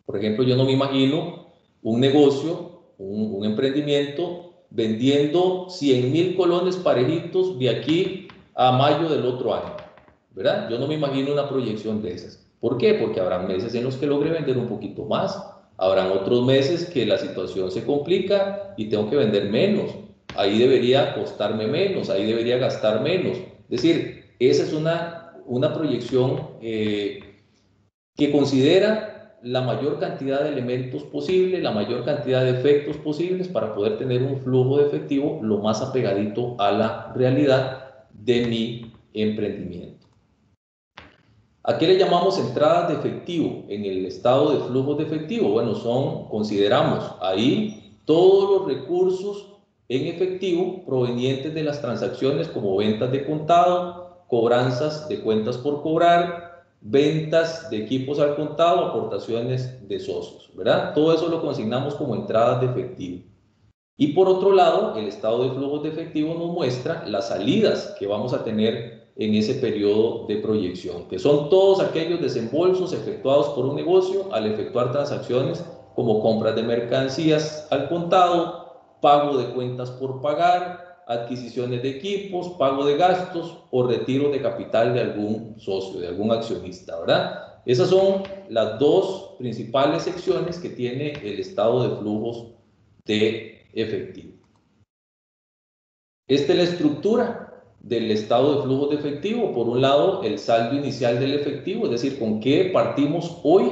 Por ejemplo, yo no me imagino un negocio, un emprendimiento vendiendo 100.000 colones parejitos de aquí a mayo del otro año, ¿verdad? Yo no me imagino una proyección de esas. ¿Por qué? Porque habrán meses en los que logre vender un poquito más, habrán otros meses que la situación se complica y tengo que vender menos, ahí debería costarme menos, ahí debería gastar menos. Es decir, esa es una proyección que considera la mayor cantidad de elementos posible, la mayor cantidad de efectos posibles para poder tener un flujo de efectivo lo más apegadito a la realidad de mi emprendimiento. ¿A qué le llamamos entradas de efectivo en el estado de flujos de efectivo? Bueno, consideramos ahí todos los recursos en efectivo provenientes de las transacciones como ventas de contado, cobranzas de cuentas por cobrar, ventas de equipos al contado, aportaciones de socios, ¿verdad? Todo eso lo consignamos como entradas de efectivo. Y por otro lado, el estado de flujos de efectivo nos muestra las salidas que vamos a tener en ese periodo de proyección, que son todos aquellos desembolsos efectuados por un negocio al efectuar transacciones como compras de mercancías al contado, pago de cuentas por pagar, adquisiciones de equipos, pago de gastos o retiro de capital de algún socio, de algún accionista, ¿verdad? Esas son las dos principales secciones que tiene el estado de flujos de efectivo. Esta es la estructura del estado de flujos de efectivo. Por un lado, el saldo inicial del efectivo, es decir, con qué partimos hoy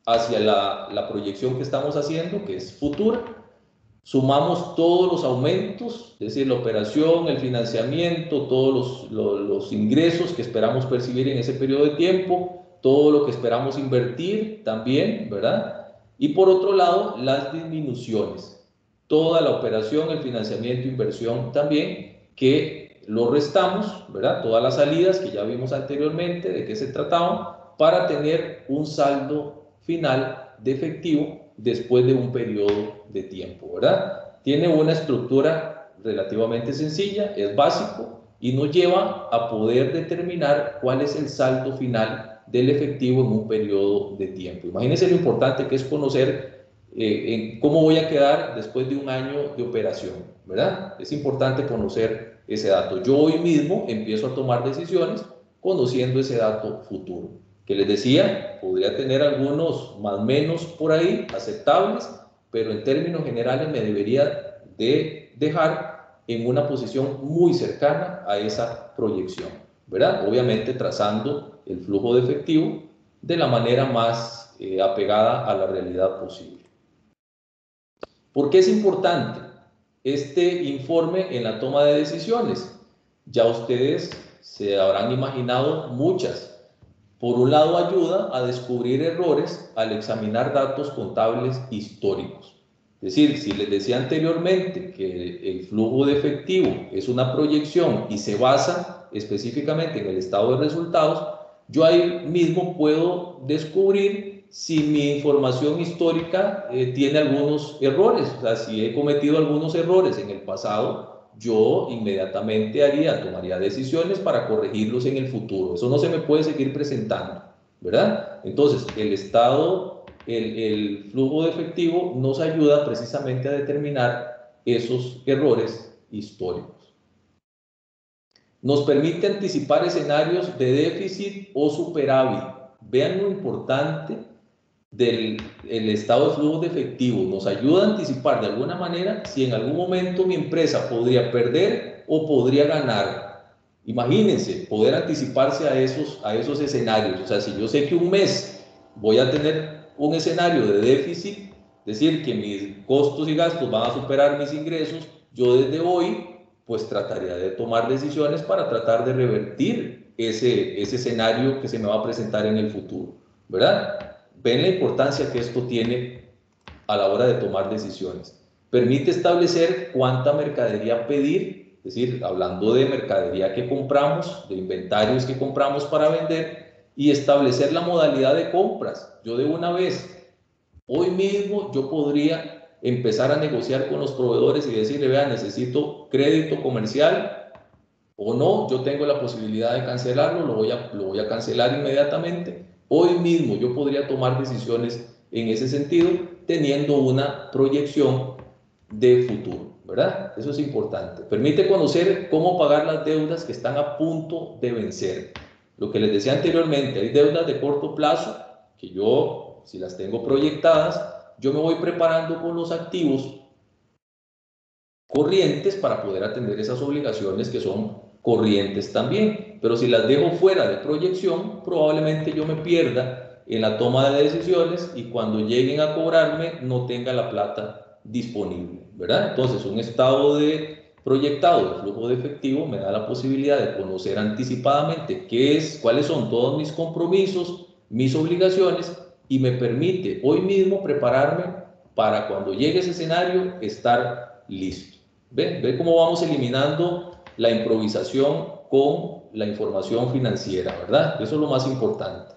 hacia la proyección que estamos haciendo, que es futura. Sumamos todos los aumentos, es decir, la operación, el financiamiento, todos los ingresos que esperamos percibir en ese periodo de tiempo, todo lo que esperamos invertir también, ¿verdad? Y por otro lado, las disminuciones. Toda la operación, el financiamiento, inversión también, que lo restamos, ¿verdad? Todas las salidas que ya vimos anteriormente, de qué se trataban, para tener un saldo final de efectivo después de un periodo de tiempo, ¿verdad? Tiene una estructura relativamente sencilla, es básico y nos lleva a poder determinar cuál es el saldo final del efectivo en un periodo de tiempo. Imagínense lo importante que es conocer cómo voy a quedar después de un año de operación, ¿verdad? Es importante conocer ese dato. Yo hoy mismo empiezo a tomar decisiones conociendo ese dato futuro, que les decía, podría tener algunos más o menos por ahí aceptables, pero en términos generales me debería de dejar en una posición muy cercana a esa proyección, ¿verdad? Obviamente trazando el flujo de efectivo de la manera más apegada a la realidad posible. ¿Por qué es importante este informe en la toma de decisiones? Ya ustedes se habrán imaginado muchas. Por un lado, ayuda a descubrir errores al examinar datos contables históricos. Es decir, si les decía anteriormente que el flujo de efectivo es una proyección y se basa específicamente en el estado de resultados, yo ahí mismo puedo descubrir si mi información histórica tiene algunos errores. O sea, si he cometido algunos errores en el pasado, yo inmediatamente tomaría decisiones para corregirlos en el futuro. Eso no se me puede seguir presentando, ¿verdad? Entonces, el flujo de efectivo nos ayuda precisamente a determinar esos errores históricos. Nos permite anticipar escenarios de déficit o superávit. Vean lo importante del estado de flujo de efectivo. Nos ayuda a anticipar de alguna manera si en algún momento mi empresa podría perder o podría ganar. Imagínense poder anticiparse a esos escenarios. O sea, si yo sé que un mes voy a tener un escenario de déficit, es decir, que mis costos y gastos van a superar mis ingresos, yo desde hoy pues trataría de tomar decisiones para tratar de revertir ese escenario que se me va a presentar en el futuro, ¿verdad? Ven la importancia que esto tiene a la hora de tomar decisiones. Permite establecer cuánta mercadería pedir, es decir, hablando de mercadería que compramos, de inventarios que compramos para vender, y establecer la modalidad de compras. Yo de una vez, hoy mismo, yo podría empezar a negociar con los proveedores y decirle, vean, necesito crédito comercial o no, yo tengo la posibilidad de cancelarlo, lo voy a cancelar inmediatamente. Hoy mismo yo podría tomar decisiones en ese sentido, teniendo una proyección de futuro, ¿verdad? Eso es importante. Permite conocer cómo pagar las deudas que están a punto de vencer. Lo que les decía anteriormente, hay deudas de corto plazo que yo, si las tengo proyectadas, yo me voy preparando con los activos corrientes para poder atender esas obligaciones que son corrientes también. Pero si las dejo fuera de proyección, probablemente yo me pierda en la toma de decisiones y cuando lleguen a cobrarme no tenga la plata disponible, ¿verdad? Entonces, un estado proyectado de flujo de efectivo me da la posibilidad de conocer anticipadamente cuáles son todos mis compromisos, mis obligaciones, y me permite hoy mismo prepararme para cuando llegue ese escenario estar listo. ¿Ve cómo vamos eliminando la improvisación con la información financiera, ¿verdad? Eso es lo más importante.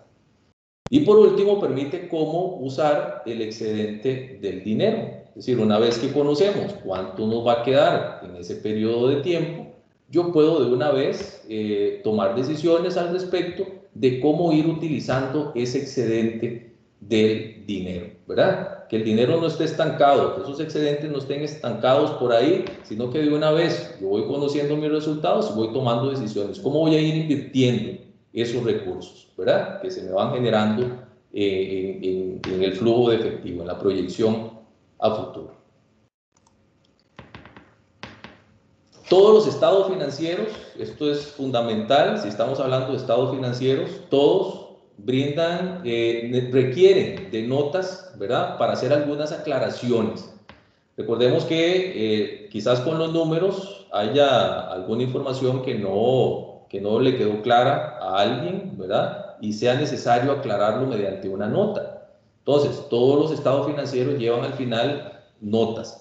Y por último, permite cómo usar el excedente del dinero. Es decir, una vez que conocemos cuánto nos va a quedar en ese periodo de tiempo, yo puedo de una vez tomar decisiones al respecto de cómo ir utilizando ese excedente del dinero, ¿verdad? Que el dinero no esté estancado, que esos excedentes no estén estancados por ahí, sino que de una vez yo voy conociendo mis resultados y voy tomando decisiones. ¿Cómo voy a ir invirtiendo esos recursos, ¿verdad? Que se me van generando en el flujo de efectivo, en la proyección a futuro. Todos los estados financieros, esto es fundamental, si estamos hablando de estados financieros, todos requieren de notas, ¿verdad? Para hacer algunas aclaraciones. Recordemos que quizás con los números haya alguna información que no le quedó clara a alguien, ¿verdad? Y sea necesario aclararlo mediante una nota. Entonces, todos los estados financieros llevan al final notas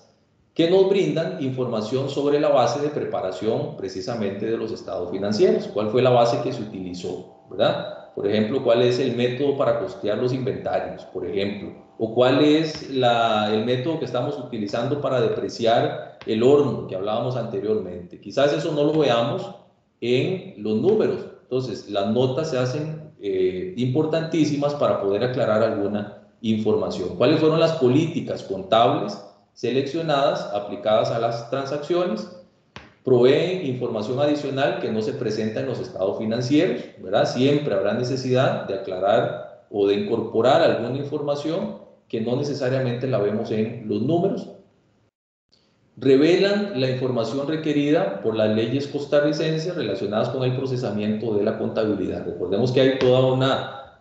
que nos brindan información sobre la base de preparación precisamente de los estados financieros. ¿Cuál fue la base que se utilizó, ¿verdad? Por ejemplo, ¿cuál es el método para costear los inventarios, por ejemplo? ¿O cuál es el método que estamos utilizando para depreciar el horno que hablábamos anteriormente? Quizás eso no lo veamos en los números. Entonces, las notas se hacen importantísimas para poder aclarar alguna información. ¿Cuáles fueron las políticas contables seleccionadas, aplicadas a las transacciones? Proveen información adicional que no se presenta en los estados financieros, ¿verdad? Siempre habrá necesidad de aclarar o de incorporar alguna información que no necesariamente la vemos en los números. Revelan la información requerida por las leyes costarricenses relacionadas con el procesamiento de la contabilidad. Recordemos que hay toda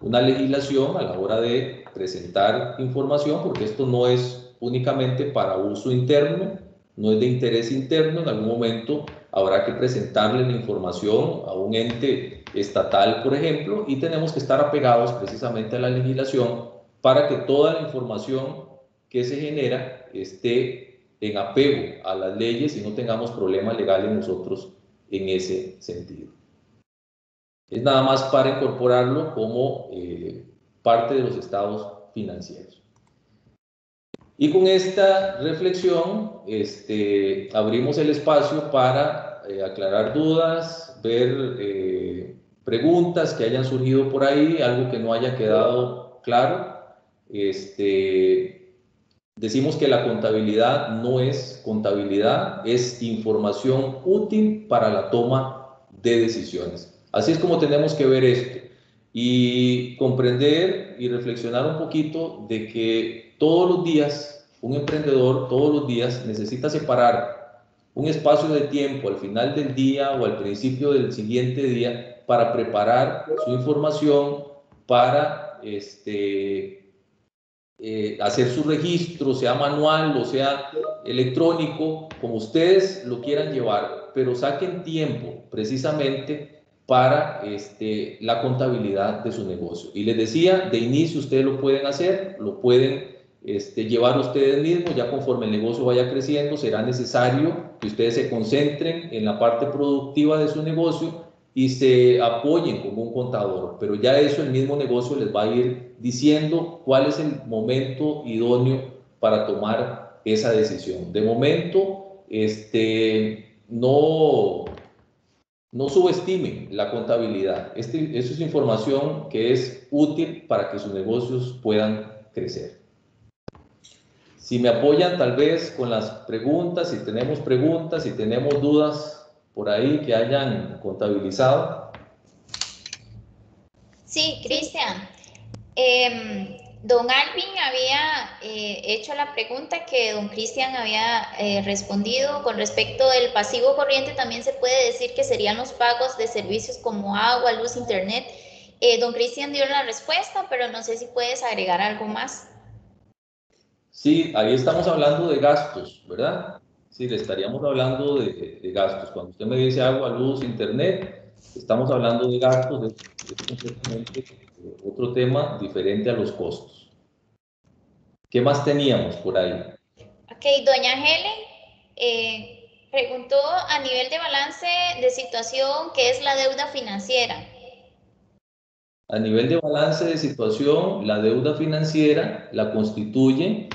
una legislación a la hora de presentar información, porque esto no es únicamente para uso interno, no es de interés interno. En algún momento habrá que presentarle la información a un ente estatal, por ejemplo, y tenemos que estar apegados precisamente a la legislación para que toda la información que se genera esté en apego a las leyes y no tengamos problemas legales nosotros en ese sentido. Es nada más para incorporarlo como parte de los estados financieros. Y con esta reflexión abrimos el espacio para aclarar dudas, ver preguntas que hayan surgido por ahí, algo que no haya quedado claro. Decimos que la contabilidad no es contabilidad, es información útil para la toma de decisiones. Así es como tenemos que ver esto y comprender y reflexionar un poquito de que todos los días, un emprendedor todos los días necesita separar un espacio de tiempo al final del día o al principio del siguiente día para preparar su información, para hacer su registro, sea manual o sea electrónico, como ustedes lo quieran llevar, pero saquen tiempo precisamente para la contabilidad de su negocio. Y les decía, de inicio ustedes lo pueden hacer, lo pueden llevar ustedes mismos, ya conforme el negocio vaya creciendo, será necesario que ustedes se concentren en la parte productiva de su negocio y se apoyen como un contador, pero ya eso el mismo negocio les va a ir diciendo cuál es el momento idóneo para tomar esa decisión. De momento, no subestimen la contabilidad. Eso es información que es útil para que sus negocios puedan crecer. Si me apoyan tal vez con las preguntas, si tenemos dudas por ahí que hayan contabilizado. Sí, Cristian. Don Alvin había hecho la pregunta que don Cristian había respondido con respecto del pasivo corriente. También se puede decir que serían los pagos de servicios como agua, luz, internet. Don Cristian dio la respuesta, pero no sé si puedes agregar algo más. Sí, ahí estamos hablando de gastos, ¿verdad? Sí, le estaríamos hablando de gastos. Cuando usted me dice agua, luz, internet, estamos hablando de gastos, es completamente otro tema diferente a los costos. ¿Qué más teníamos por ahí? Ok, doña Helen preguntó a nivel de balance de situación qué es la deuda financiera. A nivel de balance de situación, la deuda financiera la constituyen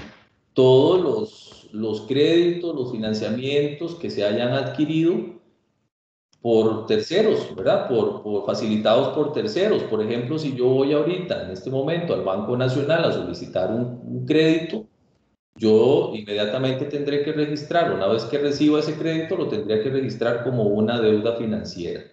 todos los créditos, los financiamientos que se hayan adquirido por terceros, ¿verdad? Facilitados por terceros. Por ejemplo, si yo voy ahorita, en este momento, al Banco Nacional a solicitar un crédito, yo inmediatamente tendré que registrar, una vez que reciba ese crédito, lo tendría que registrar como una deuda financiera,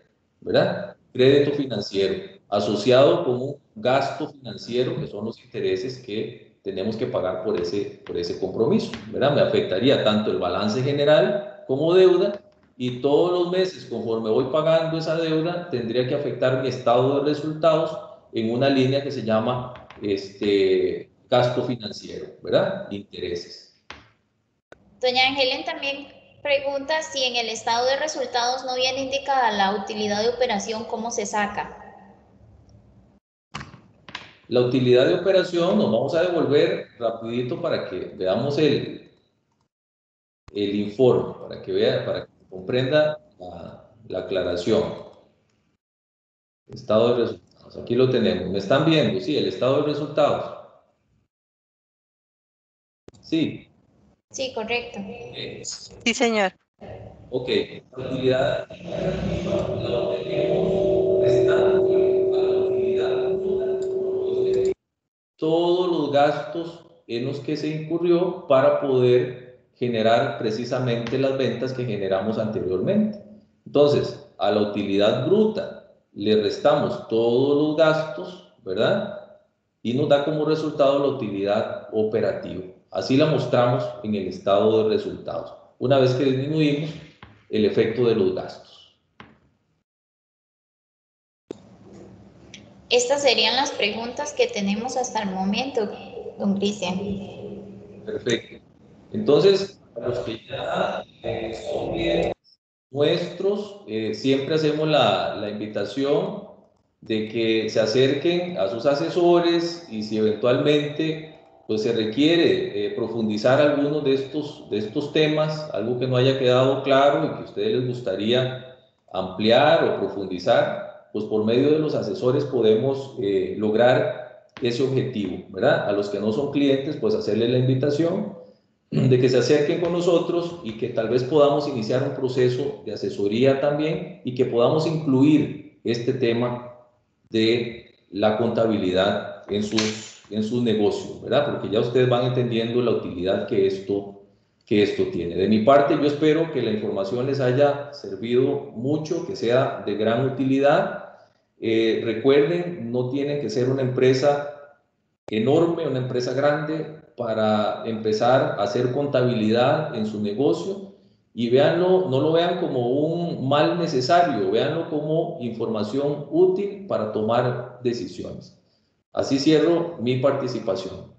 ¿verdad? Crédito financiero, asociado con un gasto financiero, que son los intereses que tenemos que pagar por ese compromiso, ¿verdad? Me afectaría tanto el balance general como deuda, y todos los meses, conforme voy pagando esa deuda, tendría que afectar mi estado de resultados en una línea que se llama gasto financiero, ¿verdad? Intereses. Doña Helen también pregunta si en el estado de resultados no viene indicada la utilidad de operación, ¿cómo se saca? La utilidad de operación nos vamos a devolver rapidito para que veamos el informe, para que comprenda la aclaración. Estado de resultados, aquí lo tenemos. ¿Me están viendo? Sí, el estado de resultados. Sí. Sí, correcto. Okay. Sí, señor. Ok, la utilidad la obtenemos restando a la utilidad todos los gastos en los que se incurrió para poder generar precisamente las ventas que generamos anteriormente. Entonces, a la utilidad bruta le restamos todos los gastos, ¿verdad? Y nos da como resultado la utilidad operativa. Así la mostramos en el estado de resultados, una vez que disminuimos el efecto de los gastos. Estas serían las preguntas que tenemos hasta el momento, don Cristian. Perfecto. Entonces, para los que ya son clientes nuestros, siempre hacemos la invitación de que se acerquen a sus asesores, y si eventualmente pues, se requiere profundizar algunos de estos temas, algo que no haya quedado claro y que a ustedes les gustaría ampliar o profundizar, pues por medio de los asesores podemos lograr ese objetivo, ¿verdad? A los que no son clientes, pues hacerles la invitación de que se acerquen con nosotros y que tal vez podamos iniciar un proceso de asesoría también y que podamos incluir este tema de la contabilidad en sus negocios, ¿verdad? Porque ya ustedes van entendiendo la utilidad que esto tiene. De mi parte, yo espero que la información les haya servido mucho, que sea de gran utilidad. Recuerden, no tienen que ser una empresa enorme, una empresa grande para empezar a hacer contabilidad en su negocio, y véanlo, no lo vean como un mal necesario, véanlo como información útil para tomar decisiones. Así cierro mi participación.